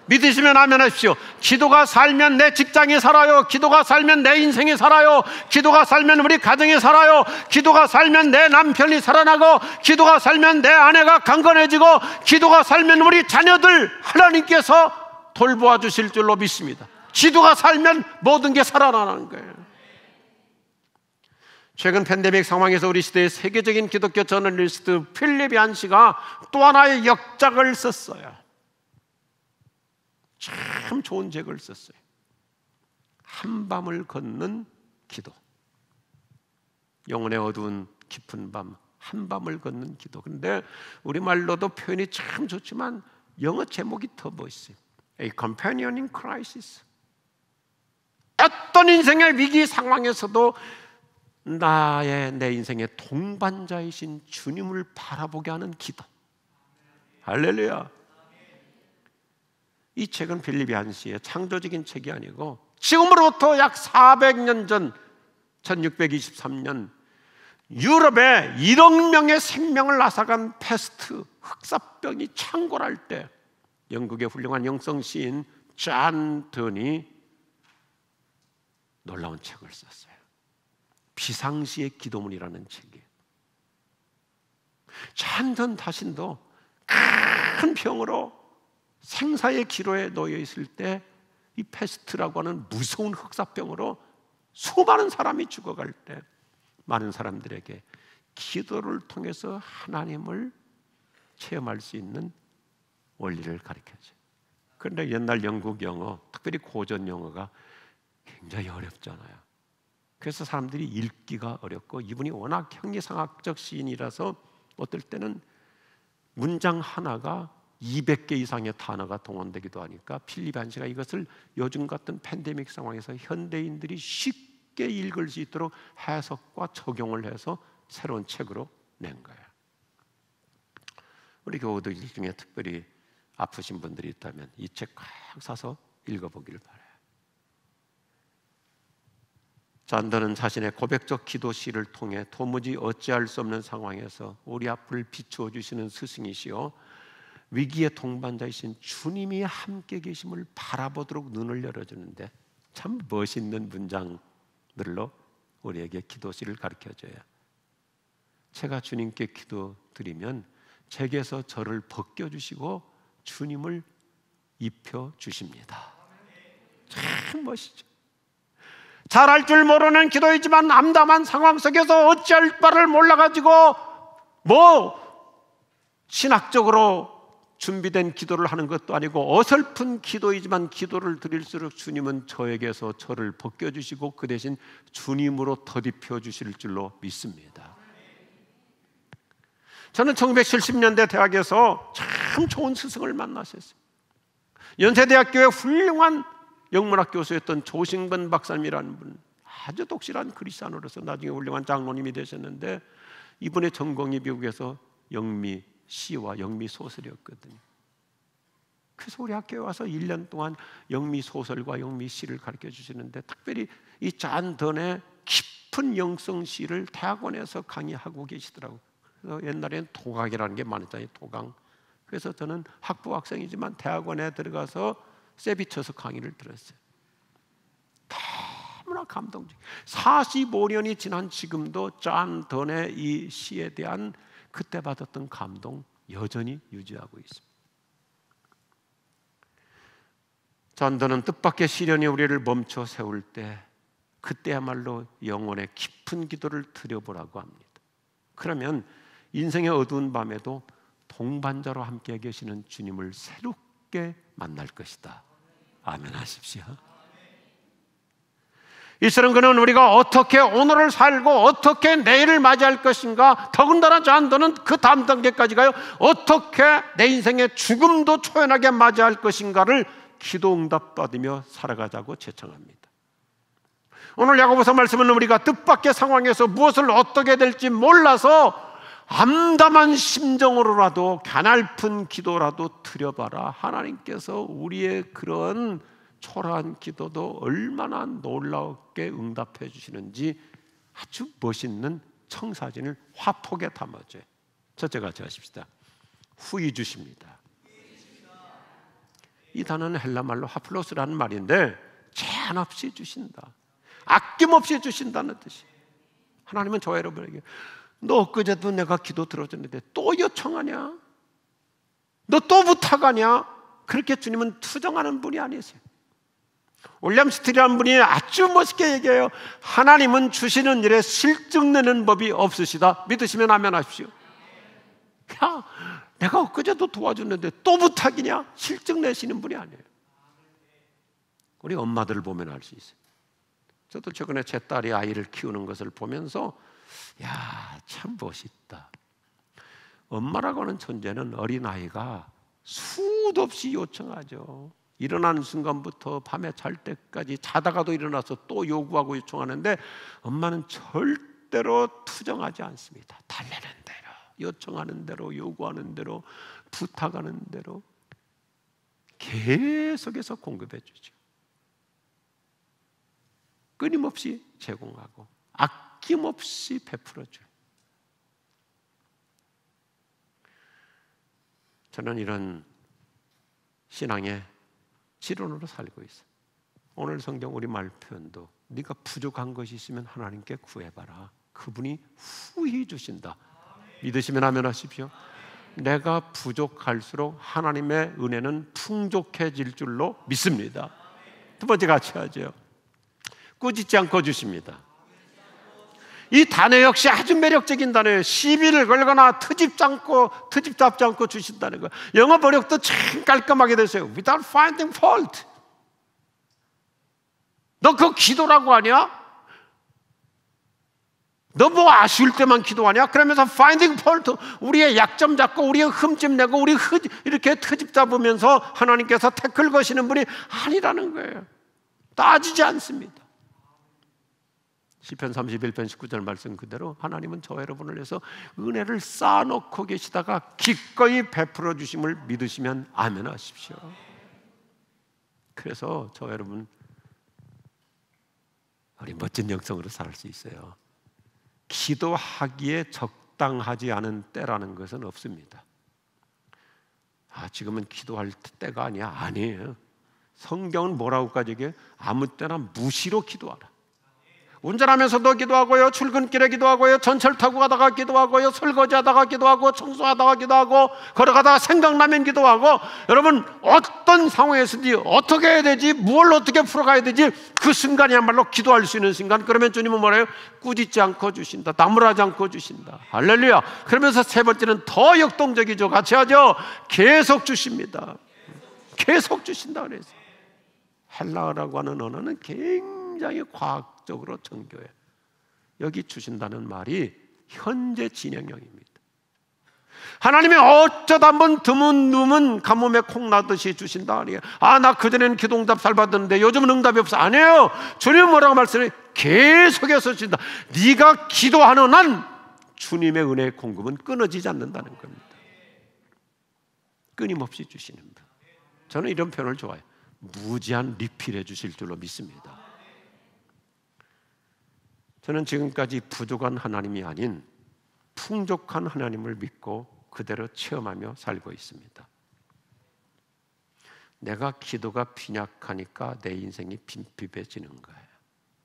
믿으시면 아멘 하십시오. 기도가 살면 내 직장이 살아요. 기도가 살면 내 인생이 살아요. 기도가 살면 우리 가정이 살아요. 기도가 살면 내 남편이 살아나고, 기도가 살면 내 아내가 강건해지고, 기도가 살면 우리 자녀들 하나님께서 돌보아 주실 줄로 믿습니다. 기도가 살면 모든 게 살아나는 거예요. 최근 팬데믹 상황에서 우리 시대의 세계적인 기독교 저널리스트 필립 얀시가 또 하나의 역작을 썼어요. 참 좋은 책을 썼어요. 한밤을 걷는 기도. 영혼의 어두운 깊은 밤, 한밤을 걷는 기도. 그런데 우리말로도 표현이 참 좋지만 영어 제목이 더 멋있어요. A companion in crisis. 어떤 인생의 위기 상황에서도 내 인생의 동반자이신 주님을 바라보게 하는 기도. 할렐루야. 이 책은 필립 얀시의 창조적인 책이 아니고 지금으로부터 약 400년 전 1623년 유럽에 1억 명의 생명을 앗아간 패스트 흑사병이 창궐할 때 영국의 훌륭한 영성 시인 존 던이 놀라운 책을 썼어요. 비상시의 기도문이라는 책이에요. 존 던 자신도 큰 병으로 생사의 기로에 놓여 있을 때 이 패스트라고 하는 무서운 흑사병으로 수많은 사람이 죽어갈 때 많은 사람들에게 기도를 통해서 하나님을 체험할 수 있는 원리를 가르쳐줘요. 그런데 옛날 영국 영어, 특별히 고전 영어가 굉장히 어렵잖아요. 그래서 사람들이 읽기가 어렵고, 이분이 워낙 형이상학적 시인이라서 어떨 때는 문장 하나가 200개 이상의 단어가 동원되기도 하니까 필립 얀시가 이것을 요즘 같은 팬데믹 상황에서 현대인들이 쉽게 읽을 수 있도록 해석과 적용을 해서 새로운 책으로 낸 거예요. 우리 교우들 중에 특별히 아프신 분들이 있다면 이 책 꼭 사서 읽어보기를 바라요. 존 던은 자신의 고백적 기도시를 통해 도무지 어찌할 수 없는 상황에서 우리 앞을 비추어 주시는 스승이시요 위기의 동반자이신 주님이 함께 계심을 바라보도록 눈을 열어주는데 참 멋있는 문장들로 우리에게 기도시를 가르쳐줘요. 제가 주님께 기도드리면 제게서 저를 벗겨주시고 주님을 입혀주십니다. 참 멋있죠. 잘할 줄 모르는 기도이지만 암담한 상황 속에서 어찌할 바를 몰라가지고 신학적으로 준비된 기도를 하는 것도 아니고 어설픈 기도이지만 기도를 드릴수록 주님은 저에게서 저를 벗겨주시고 그 대신 주님으로 덧입혀 주실 줄로 믿습니다. 저는 1970년대 대학에서 참 좋은 스승을 만났었어요. 연세대학교의 훌륭한 영문학 교수였던 조승근 박사님이라는 분, 아주 독실한 그리스도인으로서 나중에 훌륭한 장로님이 되셨는데, 이분의 전공이 미국에서 영미 시와 영미 소설이었거든요. 그래서 우리 학교에 와서 1년 동안 영미 소설과 영미 시를 가르쳐 주시는데, 특별히 이 존 던의 깊은 영성 시를 대학원에서 강의하고 계시더라고요. 그래서 옛날에는 도강이라는 게 많았잖아요. 도강. 그래서 저는 학부 학생이지만 대학원에 들어가서 세비쳐서 강의를 들었어요. 너무나 감동적. 45년이 지난 지금도 존 던의 이 시에 대한 그때 받았던 감동 여전히 유지하고 있습니다. 존 던은 뜻밖의 시련이 우리를 멈춰 세울 때 그때야말로 영혼의 깊은 기도를 드려보라고 합니다. 그러면 인생의 어두운 밤에도 동반자로 함께 계시는 주님을 새롭게 만날 것이다. 아멘 하십시오. 이스라엘 그는 우리가 어떻게 오늘을 살고 어떻게 내일을 맞이할 것인가, 더군다나 저한테는 그 다음 단계까지 가요. 어떻게 내 인생의 죽음도 초연하게 맞이할 것인가를 기도 응답 받으며 살아가자고 제청합니다. 오늘 야고보서 말씀은 우리가 뜻밖의 상황에서 무엇을 어떻게 될지 몰라서 암담한 심정으로라도 가냘픈 기도라도 드려봐라. 하나님께서 우리의 그런 초라한 기도도 얼마나 놀랍게 응답해 주시는지 아주 멋있는 청사진을 화폭에 담아줘요. 첫째 같이 하십시다. 후히 주십니다. 이 단어는 헬라말로 하플로스라는 말인데 제한 없이 주신다, 아낌없이 주신다는 뜻이. 하나님은 저 여러분에게 너 엊그제도 내가 기도 들어줬는데 또 요청하냐? 너 또 부탁하냐? 그렇게 주님은 투정하는 분이 아니세요. 윌리엄 스틸이라는 분이 아주 멋있게 얘기해요. 하나님은 주시는 일에 실증내는 법이 없으시다. 믿으시면 아멘 하십시오. 야, 내가 엊그제도 도와줬는데 또 부탁이냐? 실증내시는 분이 아니에요. 우리 엄마들을 보면 알 수 있어요. 저도 최근에 제 딸이 아이를 키우는 것을 보면서 야, 참 멋있다. 엄마라고 하는 존재는 어린아이가 수도 없이 요청하죠. 일어나는 순간부터 밤에 잘 때까지 자다가도 일어나서 또 요구하고 요청하는데 엄마는 절대로 투정하지 않습니다. 달래는 대로, 요청하는 대로, 요구하는 대로, 부탁하는 대로 계속해서 공급해 주죠. 끊임없이 제공하고 아낌없이 베풀어줘요. 저는 이런 신앙의 실론으로 살고 있어요. 오늘 성경 우리말 표현도 네가 부족한 것이 있으면 하나님께 구해봐라. 그분이 후히 주신다. 믿으시면 아멘 하십시오. 내가 부족할수록 하나님의 은혜는 풍족해질 줄로 믿습니다. 두 번째 같이 하죠. 꾸짖지 않고 주십니다. 이 단어 역시 아주 매력적인 단어예요. 시비를 걸거나 트집 잡지 않고 주신다는 거예요. 영어 번역도 참 깔끔하게 됐어요. Without finding fault. 너 그거 기도라고 하냐? 너 뭐 아쉬울 때만 기도하냐? 그러면서 finding fault, 우리의 약점 잡고 우리의 흠집 내고 우리 이렇게 트집 잡으면서 하나님께서 태클 거시는 분이 아니라는 거예요. 따지지 않습니다. 시편 31편 19절 말씀 그대로 하나님은 저 여러분을 위해서 은혜를 쌓아놓고 계시다가 기꺼이 베풀어 주심을 믿으시면 아멘 하십시오. 그래서 저 여러분 우리 멋진 영성으로 살 수 있어요. 기도하기에 적당하지 않은 때라는 것은 없습니다. 지금은 기도할 때가 아니야. 아니에요. 성경은 뭐라고까지 얘기해요? 아무 때나 무시로 기도하라. 운전하면서도 기도하고요, 출근길에 기도하고요, 전철 타고 가다가 기도하고요, 설거지하다가 기도하고, 청소하다가 기도하고, 걸어가다가 생각나면 기도하고. 여러분 어떤 상황에서든지 어떻게 해야 되지, 뭘 어떻게 풀어가야 되지, 그 순간이야말로 기도할 수 있는 순간. 그러면 주님은 뭐래요? 꾸짖지 않고 주신다, 나무라지 않고 주신다. 할렐루야. 그러면서 세 번째는 더 역동적이죠. 같이 하죠. 계속 주십니다. 계속 주신다 그래서. 헬라어라고 하는 언어는 굉장히 과학적으로 정교해요. 여기 주신다는 말이 현재 진행형입니다. 하나님이 어쩌다 한번 드문드문 가뭄에 콩 나듯이 주신다 아니에요. 나 그전에는 기도 응답 잘 받았는데 요즘은 응답이 없어. 아니에요. 주님은 뭐라고 말씀해? 계속해서 주신다. 네가 기도하는 한 주님의 은혜의 공급은 끊어지지 않는다는 겁니다. 끊임없이 주시는 분. 저는 이런 표현을 좋아해요. 무제한 리필해 주실 줄로 믿습니다. 저는 지금까지 부족한 하나님이 아닌 풍족한 하나님을 믿고 그대로 체험하며 살고 있습니다. 내가 기도가 빈약하니까 내 인생이 빈핍해지는 거예요.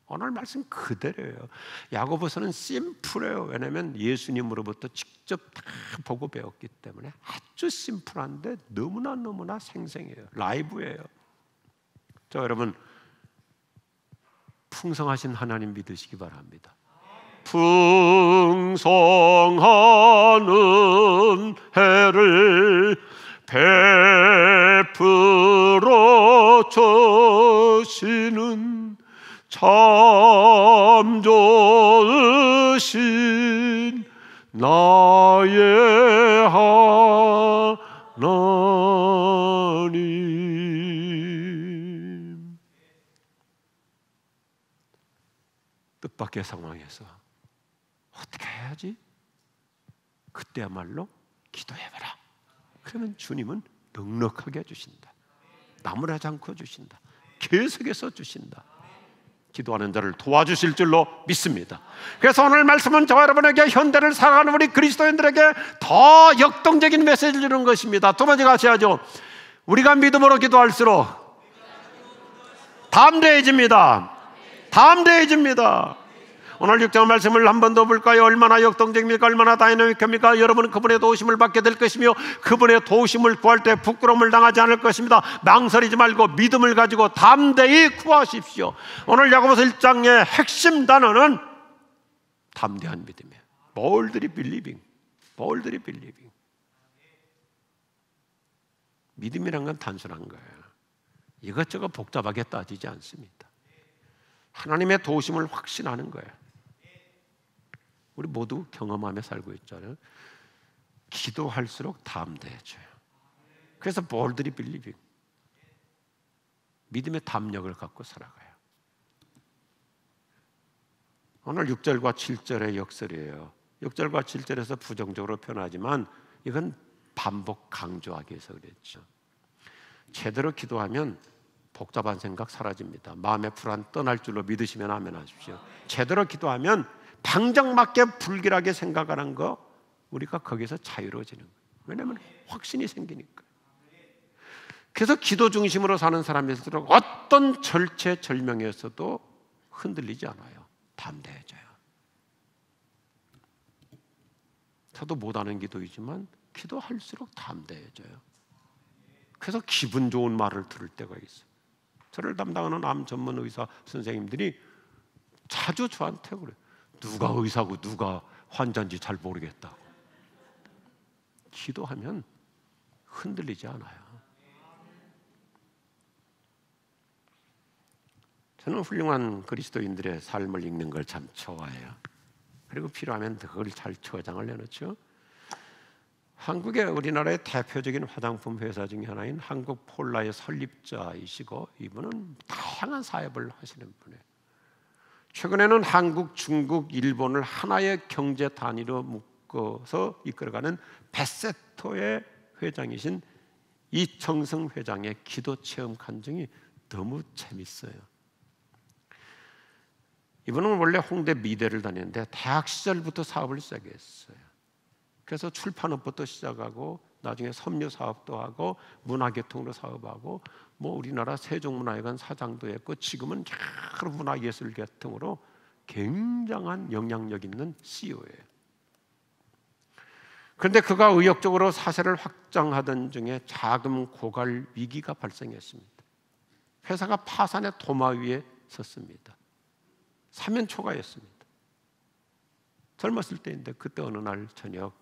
오늘 말씀 그대로예요. 야고보서는 심플해요. 왜냐하면 예수님으로부터 직접 다 보고 배웠기 때문에 아주 심플한데 너무나 생생해요. 라이브예요. 저 여러분, 풍성하신 하나님 믿으시기 바랍니다. 풍성한 은혜를 베풀어 주시는 참 좋으신 나의 하나님. 뜻밖의 상황에서 어떻게 해야지? 그때야말로 기도해봐라. 그러면 주님은 넉넉하게 해주신다. 나무라지 않고 주신다. 계속해서 주신다. 기도하는 자를 도와주실 줄로 믿습니다. 그래서 오늘 말씀은 저와 여러분에게 현대를 살아가는 우리 그리스도인들에게 더 역동적인 메시지를 주는 것입니다. 두 번째 같이 하죠. 우리가 믿음으로 기도할수록 담대해집니다. 담대해집니다. 오늘 6장 말씀을 한 번 더 볼까요? 얼마나 역동적입니까? 얼마나 다이나믹합니까? 여러분은 그분의 도우심을 받게 될 것이며 그분의 도우심을 구할 때 부끄러움을 당하지 않을 것입니다. 망설이지 말고 믿음을 가지고 담대히 구하십시오. 오늘 야고보서 1장의 핵심 단어는 담대한 믿음이에요. boldly believing. boldly believing. 믿음이란 건 단순한 거예요. 이것저것 복잡하게 따지지 않습니다. 하나님의 도우심을 확신하는 거예요. 우리 모두 경험하며 살고 있잖아요. 기도할수록 담대해져요. 그래서 boldly believing. 믿음의 담력을 갖고 살아가요. 오늘 6절과 7절의 역설이에요. 6절과 7절에서 부정적으로 표현하지만 이건 반복 강조하기 위해서 그랬죠. 제대로 기도하면 복잡한 생각 사라집니다. 마음의 불안 떠날 줄로 믿으시면 아멘 하십시오. 제대로 기도하면 당장 맞게 불길하게 생각하는 거 우리가 거기서 자유로워지는 거예요. 왜냐하면 확신이 생기니까. 그래서 기도 중심으로 사는 사람일수록 어떤 절체절명에서도 흔들리지 않아요. 담대해져요. 저도 못하는 기도이지만 기도할수록 담대해져요. 그래서 기분 좋은 말을 들을 때가 있어요. 저를 담당하는 암 전문 의사 선생님들이 자주 저한테 그래요. 누가 의사고 누가 환자인지 잘 모르겠다고. 기도하면 흔들리지 않아요. 저는 훌륭한 그리스도인들의 삶을 읽는 걸 참 좋아해요. 그리고 필요하면 그걸 잘 저장을 해놓죠. 한국의 우리나라의 대표적인 화장품 회사 중에 하나인 한국 폴라의 설립자이시고 이분은 다양한 사업을 하시는 분이에요. 최근에는 한국, 중국, 일본을 하나의 경제 단위로 묶어서 이끌어가는 베세토의 회장이신 이청승 회장의 기도 체험 간증이 너무 재밌어요. 이분은 원래 홍대 미대를 다녔는데 대학 시절부터 사업을 시작했어요. 그래서 출판업부터 시작하고 나중에 섬유 사업도 하고 문화계통으로 사업하고 뭐 우리나라 세종문화회관 사장도 했고 지금은 여러 문화예술계통으로 굉장한 영향력 있는 CEO예요. 그런데 그가 의욕적으로 사세를 확장하던 중에 자금 고갈 위기가 발생했습니다. 회사가 파산의 도마 위에 섰습니다. 사면초가였습니다. 젊었을 때인데 그때 어느 날 저녁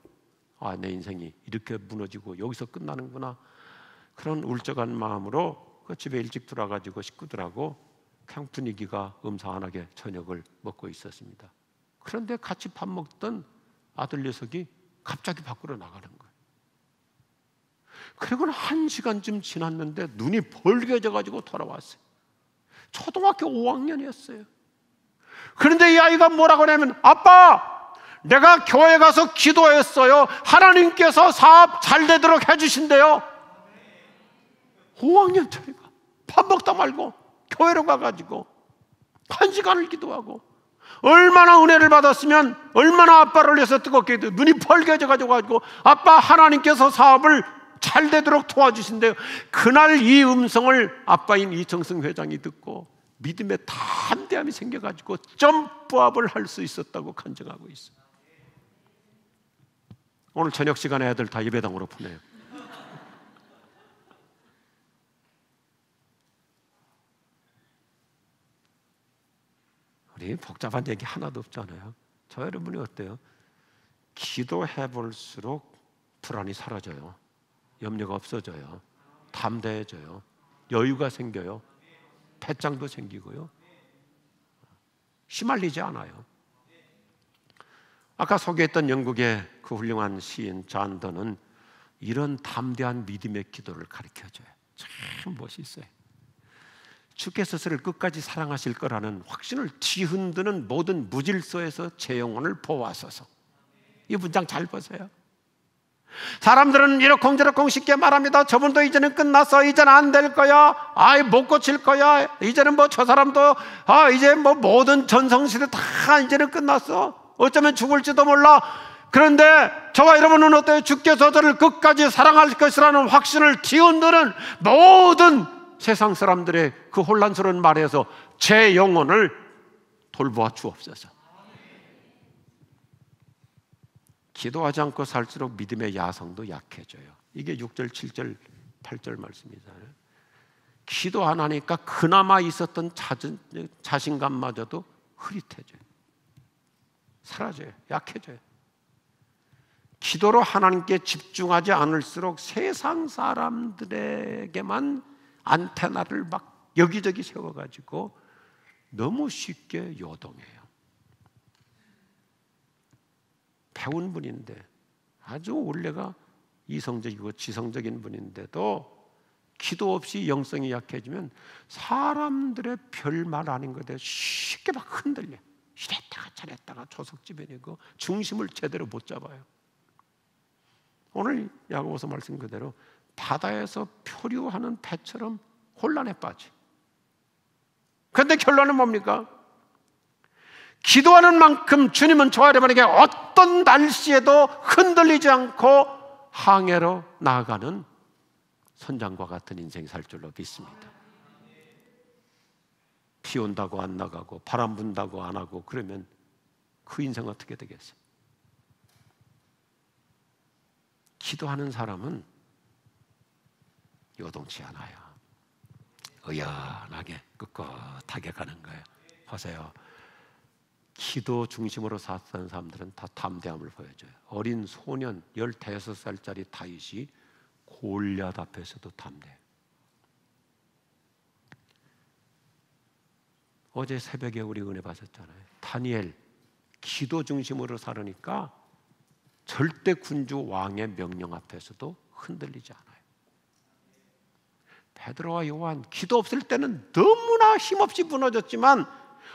내 인생이 이렇게 무너지고 여기서 끝나는구나 그런 울적한 마음으로 그 집에 일찍 돌아가지고 식구들하고 그냥 분위기가 음산하게 저녁을 먹고 있었습니다. 그런데 같이 밥 먹던 아들 녀석이 갑자기 밖으로 나가는 거예요. 그리고는 1시간쯤 지났는데 눈이 벌개져가지고 돌아왔어요. 초등학교 5학년이었어요. 그런데 이 아이가 뭐라고 하냐면 아빠! 내가 교회 가서 기도했어요. 하나님께서 사업 잘 되도록 해주신대요. 5학년짜리가 밥 먹다 말고 교회로 가가지고 1시간을 기도하고 얼마나 은혜를 받았으면 얼마나 아빠를 위해서 뜨겁게 해도 눈이 벌개져가지고 아빠 하나님께서 사업을 잘 되도록 도와주신대요. 그날 이 음성을 아빠인 이청승 회장이 듣고 믿음의 담대함이 생겨가지고 점프업을 할 수 있었다고 간증하고 있어요. 오늘 저녁 시간에 애들 다 예배당으로 보내요. 복잡한 얘기 하나도 없잖아요. 저 여러분이 어때요? 기도해 볼수록 불안이 사라져요. 염려가 없어져요. 담대해져요. 여유가 생겨요. 배짱도 생기고요. 휘말리지 않아요. 아까 소개했던 영국의 그 훌륭한 시인 잔더는 이런 담대한 믿음의 기도를 가르쳐줘요. 참 멋있어요. 주께서 저를 끝까지 사랑하실 거라는 확신을 뒤흔드는 모든 무질서에서 제 영혼을 보호하소서. 이 문장 잘 보세요. 사람들은 이러쿵저러쿵 쉽게 말합니다. 저분도 이제는 끝났어. 이제는 안 될 거야. 아이 못 고칠 거야. 이제는 뭐 저 사람도 이제 뭐 모든 전성시대 다 이제는 끝났어. 어쩌면 죽을지도 몰라. 그런데 저와 여러분은 어때요? 주께서 저를 끝까지 사랑할 것이라는 확신을 뒤흔드는 모든 세상 사람들의 그 혼란스러운 말에서 제 영혼을 돌보아 주옵소서. 기도하지 않고 살수록 믿음의 야성도 약해져요. 이게 6절, 7절, 8절 말씀이잖아요. 기도 안 하니까 그나마 있었던 자신감마저도 흐릿해져요. 사라져요. 약해져요. 기도로 하나님께 집중하지 않을수록 세상 사람들에게만 안테나를 막 여기저기 세워가지고 너무 쉽게 요동해요. 배운 분인데 아주 원래가 이성적이고 지성적인 분인데도 기도 없이 영성이 약해지면 사람들의 별말 아닌 것에 쉽게 막 흔들려. 이랬다가 저랬다가 조석지변이고 중심을 제대로 못 잡아요. 오늘 야고보서 말씀 그대로 바다에서 표류하는 배처럼 혼란에 빠져. 그런데 결론은 뭡니까? 기도하는 만큼 주님은 저와 여러분에게 어떤 날씨에도 흔들리지 않고 항해로 나아가는 선장과 같은 인생이 살 줄로 믿습니다. 비 온다고 안 나가고 바람 분다고 안 하고 그러면 그 인생 어떻게 되겠어요? 기도하는 사람은 요동치 않아요. 의연하게 꿋꿋하게 가는 거예요. 보세요. 기도 중심으로 살았던 사람들은 다 담대함을 보여줘요. 어린 소년 15살짜리 다윗이 골리앗 앞에서도 담대해요. 어제 새벽에 우리 은혜 받았잖아요. 다니엘 기도 중심으로 살으니까 절대 군주 왕의 명령 앞에서도 흔들리지 않아요. 베드로와 요한 기도 없을 때는 너무나 힘없이 무너졌지만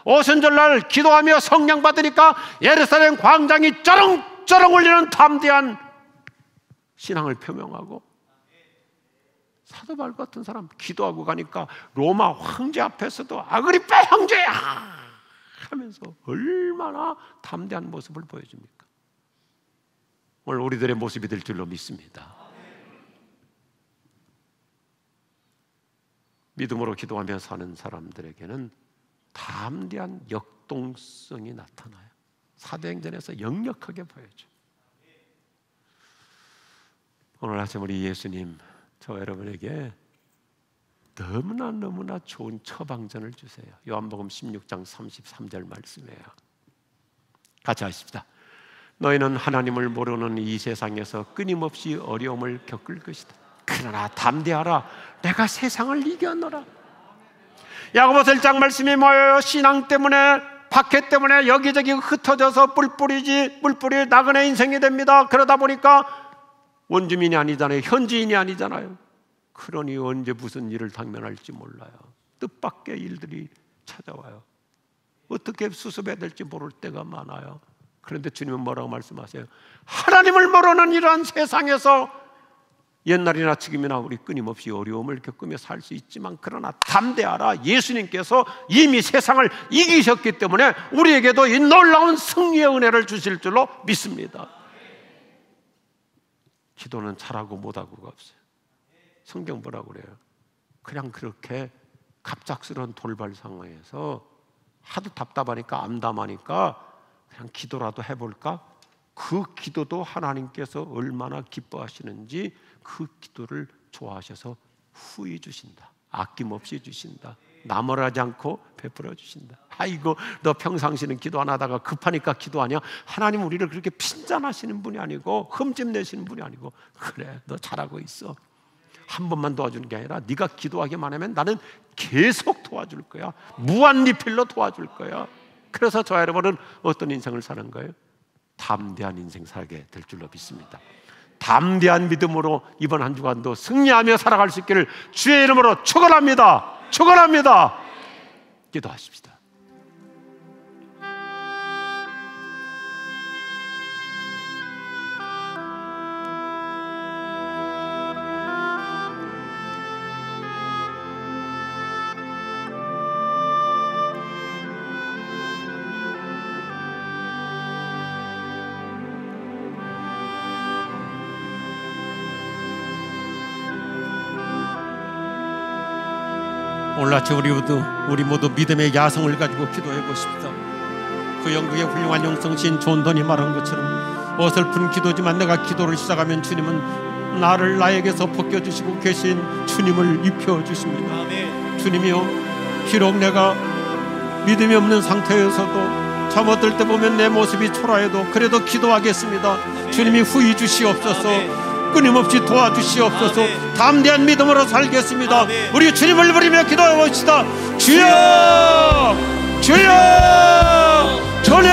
오순절날 기도하며 성령 받으니까 예루살렘 광장이 쩌렁쩌렁 울리는 담대한 신앙을 표명하고, 사도 바울 같은 사람 기도하고 가니까 로마 황제 앞에서도 아그리파 황제야 하면서 얼마나 담대한 모습을 보여줍니까? 오늘 우리들의 모습이 될 줄로 믿습니다. 믿음으로 기도하며 사는 사람들에게는 담대한 역동성이 나타나요. 사도행전에서 역력하게 보여줘. 오늘 아침 우리 예수님 저 여러분에게 너무나 좋은 처방전을 주세요. 요한복음 16장 33절 말씀이에요. 같이 하십시다. 너희는 하나님을 모르는 이 세상에서 끊임없이 어려움을 겪을 것이다. 그러나 담대하라. 내가 세상을 이겼노라. 야고보서 1장 말씀이 뭐예요? 신앙 때문에, 박해 때문에 여기저기 흩어져서 뿔뿔이 나그네 인생이 됩니다. 그러다 보니까 원주민이 아니잖아요. 현지인이 아니잖아요. 그러니 언제 무슨 일을 당면할지 몰라요. 뜻밖의 일들이 찾아와요. 어떻게 수습해야 될지 모를 때가 많아요. 그런데 주님은 뭐라고 말씀하세요? 하나님을 모르는 이러한 세상에서 옛날이나 지금이나 우리 끊임없이 어려움을 겪으며 살 수 있지만 그러나 담대하라. 예수님께서 이미 세상을 이기셨기 때문에 우리에게도 이 놀라운 승리의 은혜를 주실 줄로 믿습니다. 기도는 잘하고 못하고가 없어요. 성경 뭐라고 그래요? 그냥 그렇게 갑작스러운 돌발 상황에서 하도 답답하니까 암담하니까 그냥 기도라도 해볼까? 그 기도도 하나님께서 얼마나 기뻐하시는지 그 기도를 좋아하셔서 후히 주신다. 아낌없이 주신다. 나무라지 않고 베풀어 주신다. 아이고, 너 평상시는 기도 안 하다가 급하니까 기도하냐? 하나님 우리를 그렇게 핀잔하시는 분이 아니고 흠집 내시는 분이 아니고, 그래, 너 잘하고 있어. 한 번만 도와주는 게 아니라 네가 기도하기만 하면 나는 계속 도와줄 거야. 무한리필로 도와줄 거야. 그래서 저 여러분은 어떤 인생을 사는 거예요? 담대한 인생 살게 될 줄로 믿습니다. 담대한 믿음으로 이번 한 주간도 승리하며 살아갈 수 있기를 주의 이름으로 축원합니다. 축원합니다. 기도하십시다. 오늘 아침 우리 모두 믿음의 야성을 가지고 기도해 보십시다. 그 영국의 훌륭한 영성신 존 던이 말한 것처럼 어설픈 기도지만 내가 기도를 시작하면 주님은 나를 나에게서 벗겨주시고 계신 주님을 입혀주십니다. 주님이요, 비록 내가 믿음이 없는 상태에서도 잠어들 때 보면 내 모습이 초라해도 그래도 기도하겠습니다. 주님이 후히 주시옵소서. 끊임없이 도와주시옵소서. 담대한 믿음으로 살겠습니다. 우리 주님을 부르며 기도해 봅시다. 주여, 주여, 주님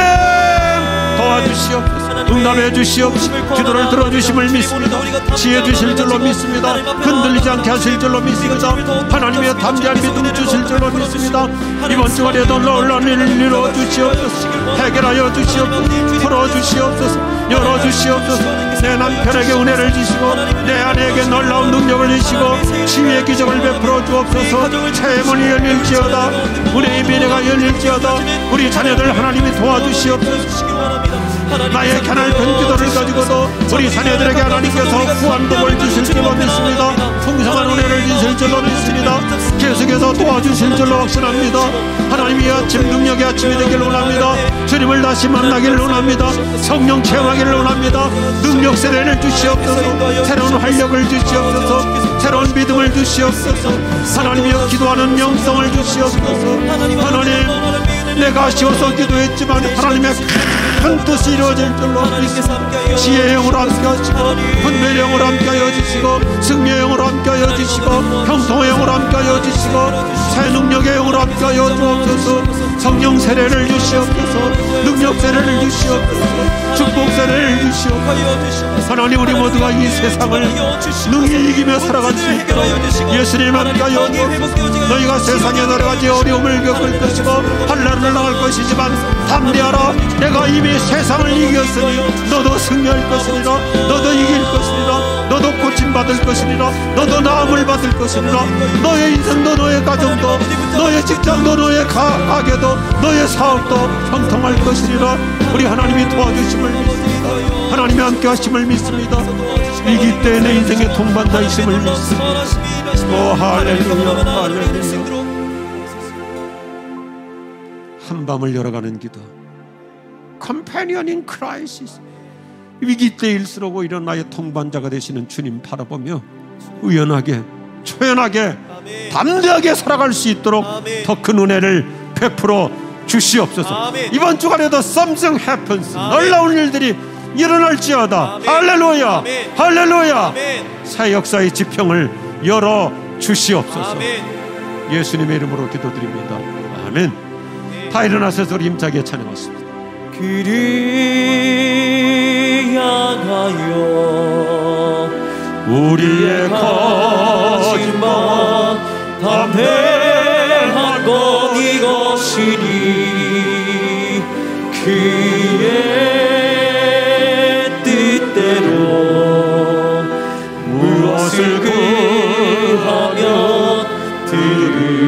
도와주시옵소서. 응답해 주시옵소서. 기도를 들어주심을 믿습니다. 지혜 주실 줄로 믿습니다. 흔들리지 않게 하실 줄로 믿습니다. 하나님의 담대한 믿음 주실 줄로 믿습니다. 이번 주간에도 놀라운 일을 이루어주시옵소서. 해결하여 주시옵소서. 풀어주시옵소서. 열어주시옵소서. 내 남편에게 은혜를 주시고 내 아내에게 놀라운 능력을 주시고 치유의 기적을 베풀어 주옵소서. 채문이 열릴지어다. 우리의 미래가 열릴지어다. 우리 자녀들 하나님이 도와주시옵소서. 나의 가난한 기도를 가지고도 우리 자녀들에게 하나님께서 후한복을 주실 줄로 믿습니다. 풍성한 은혜를 주실 줄로 믿습니다. 계속해서 도와주실 줄로 확신합니다. 하나님이 아침 능력의 아침이 되기를 원합니다. 주님을 다시 만나기를 원합니다. 성령 체험하기를 원합니다. 능력 세례를 주시옵소서. 새로운 활력을 주시옵소서. 새로운 믿음을 주시옵소서. 하나님이여, 기도하는 영성을 주시옵소서. 하나님, 내가 아쉬워서 기도했지만 하나님의 큰 뜻이 이루어질 줄로 믿습니다. 지혜의 영으로 함께하시고 분별의 영으로 함께하여 주시고 승리의 영으로 함께하여 주시고 형통의 영으로 함께하여 주시고 새 능력의 영으로 함께하여 주옵소서. 성령 세례를 주시옵소서. 능력 세례를 주시옵소서. 축복 세례를 주시옵소서. 하나님, 우리 모두가 이 세상을 능히 이기며 살아갈 수 있도록 예수님 함께하여 주옵소서. 너희가 세상에 여러 가지 어려움을 겪을 것이고 환난을 당할 것이지만 담대하라. 내가 이미 세상을 이겼으니 너도 승리할 것이니라. 너도 이길 것이니라. 너도 고침받을 것이니라. 너도 나음을 받을 것이니라. 너의 인생도 너의 가정도 너의 직장도 너의 가게도 너의 사업도 형통할 것이니라. 우리 하나님이 도와주심을 믿습니다. 하나님이 함께 하심을 믿습니다. 위기 때 내 인생의 동반자이심을 믿습니다. 오 할렐루야, 할렐루야. 한밤을 열어가는 기도, Companion in Crisis. 위기 때일수록 오히려 나의 동반자가 되시는 주님 바라보며 의연하게, 초연하게, 담대하게 살아갈 수 있도록 더 큰 은혜를 베풀어 주시옵소서. 이번 주간에도 something happens, 놀라운 일들이 일어날지어다. 할렐루야, 할렐루야. 새 역사의 지평을 열어 주시옵소서. 예수님의 이름으로 기도드립니다. 아멘. 다 일어나셔서 우리 힘차게 찬양하십니다. 그리 향하여 우리의 거짓말 담대한 것 이것이니 그의 뜻대로 무엇을 구하면 들으시리라.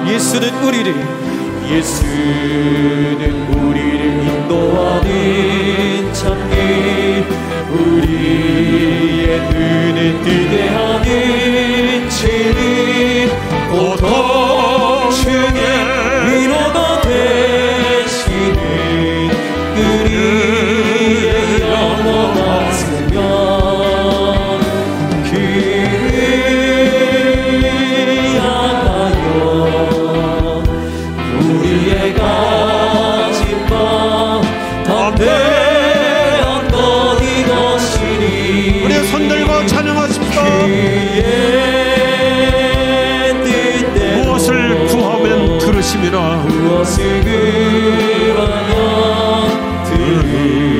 예수는 우리를 인도하는 참기, 우리의 눈을 뜨게 하는 진리, 고통 중에 위로가 되시는 그리의 영원한 생명, 그의 무엇을 구하면 들으심이라.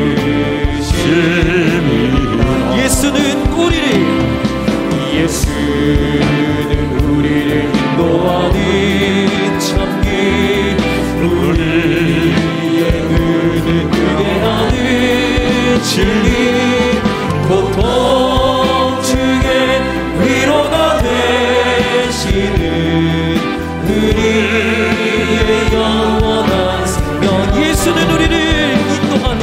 예수는 우리를 인도하는 참기, 우리의 눈을 뜨게 하는 진리, 고통 중에 위로가 되시는 우리의 영원한 생명. 예수는 우리를 인도하는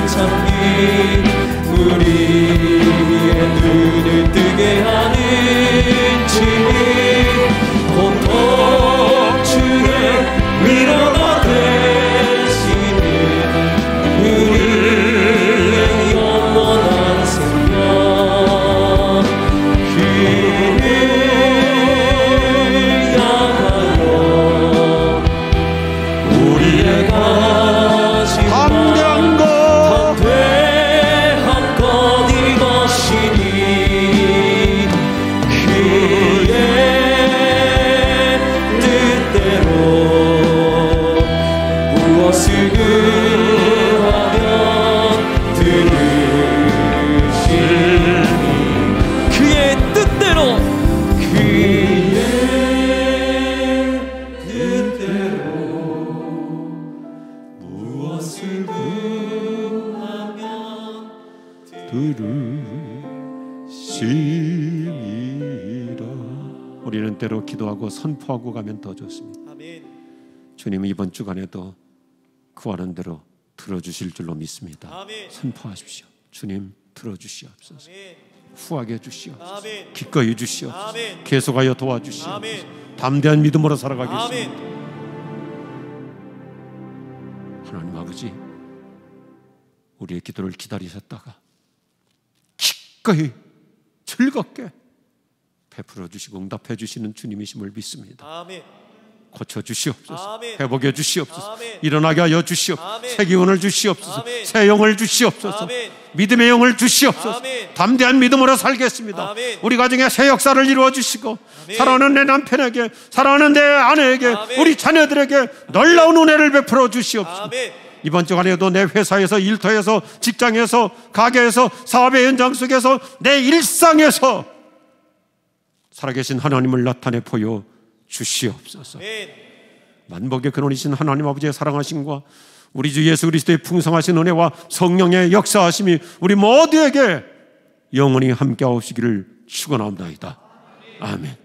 참기, 우리의 눈을 뜨게 하는 진리, 고통 중에 위로가 되시는 우리의 영원한 생명. 길을 향하여 우리의 가진 담대한 것 이것이니, 그의 뜻대로 무엇을 구하면 들으시니, 그의 뜻대로 무엇을 구하면 들으심이라. 우리는 때로 기도하고 선포하고 가면 더 좋습니다. 아멘. 주님은 이번 주간에도 구하는 대로 들어주실 줄로 믿습니다. 아멘. 선포하십시오. 주님 들어주시옵소서. 아멘. 후하게 해주시옵소서. 아멘. 기꺼이 해주시옵소서. 아멘. 계속하여 도와주시옵소서. 아멘. 담대한 믿음으로 살아가겠습니다. 아멘. 하나님 아버지, 우리의 기도를 기다리셨다가 기꺼이 즐겁게 베풀어 주시고 응답해 주시는 주님이심을 믿습니다. 아멘. 고쳐주시옵소서. 아멘. 회복해 주시옵소서. 아멘. 일어나게 하여 주시옵소서. 아멘. 새 기운을 주시옵소서. 아멘. 새 영을 주시옵소서. 아멘. 믿음의 영을 주시옵소서. 아멘. 담대한 믿음으로 살겠습니다. 아멘. 우리 가정에 새 역사를 이루어 주시고, 아멘. 사랑하는 내 남편에게, 사랑하는 내 아내에게, 아멘. 우리 자녀들에게 놀라운 은혜를 베풀어 주시옵소서. 아멘. 이번 주간에도 내 회사에서, 일터에서, 직장에서, 가게에서, 사업의 현장 속에서, 내 일상에서 살아계신 하나님을 나타내 보여 주시옵소서. 아멘. 만복의 근원이신 하나님 아버지의 사랑하심과 우리 주 예수 그리스도의 풍성하신 은혜와 성령의 역사하심이 우리 모두에게 영원히 함께하시기를 축원합니다. 아멘.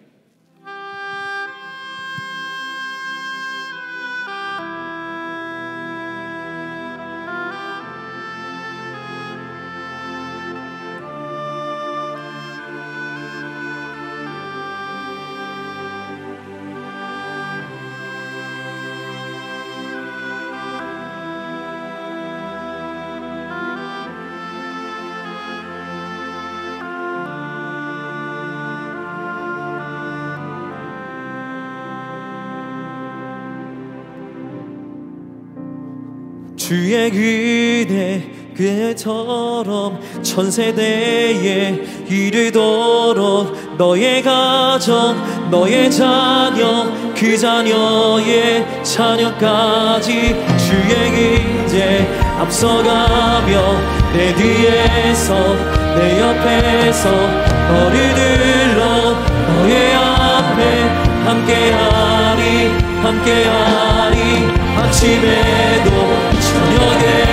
주의 그대 그처럼 전세대에 이르도록 너의 가정, 너의 자녀, 그 자녀의 자녀까지 주의 그대 앞서가며 내 뒤에서 내 옆에서 너를 들러 너의 앞에 함께하리 함께하리. 아침에도 저녁에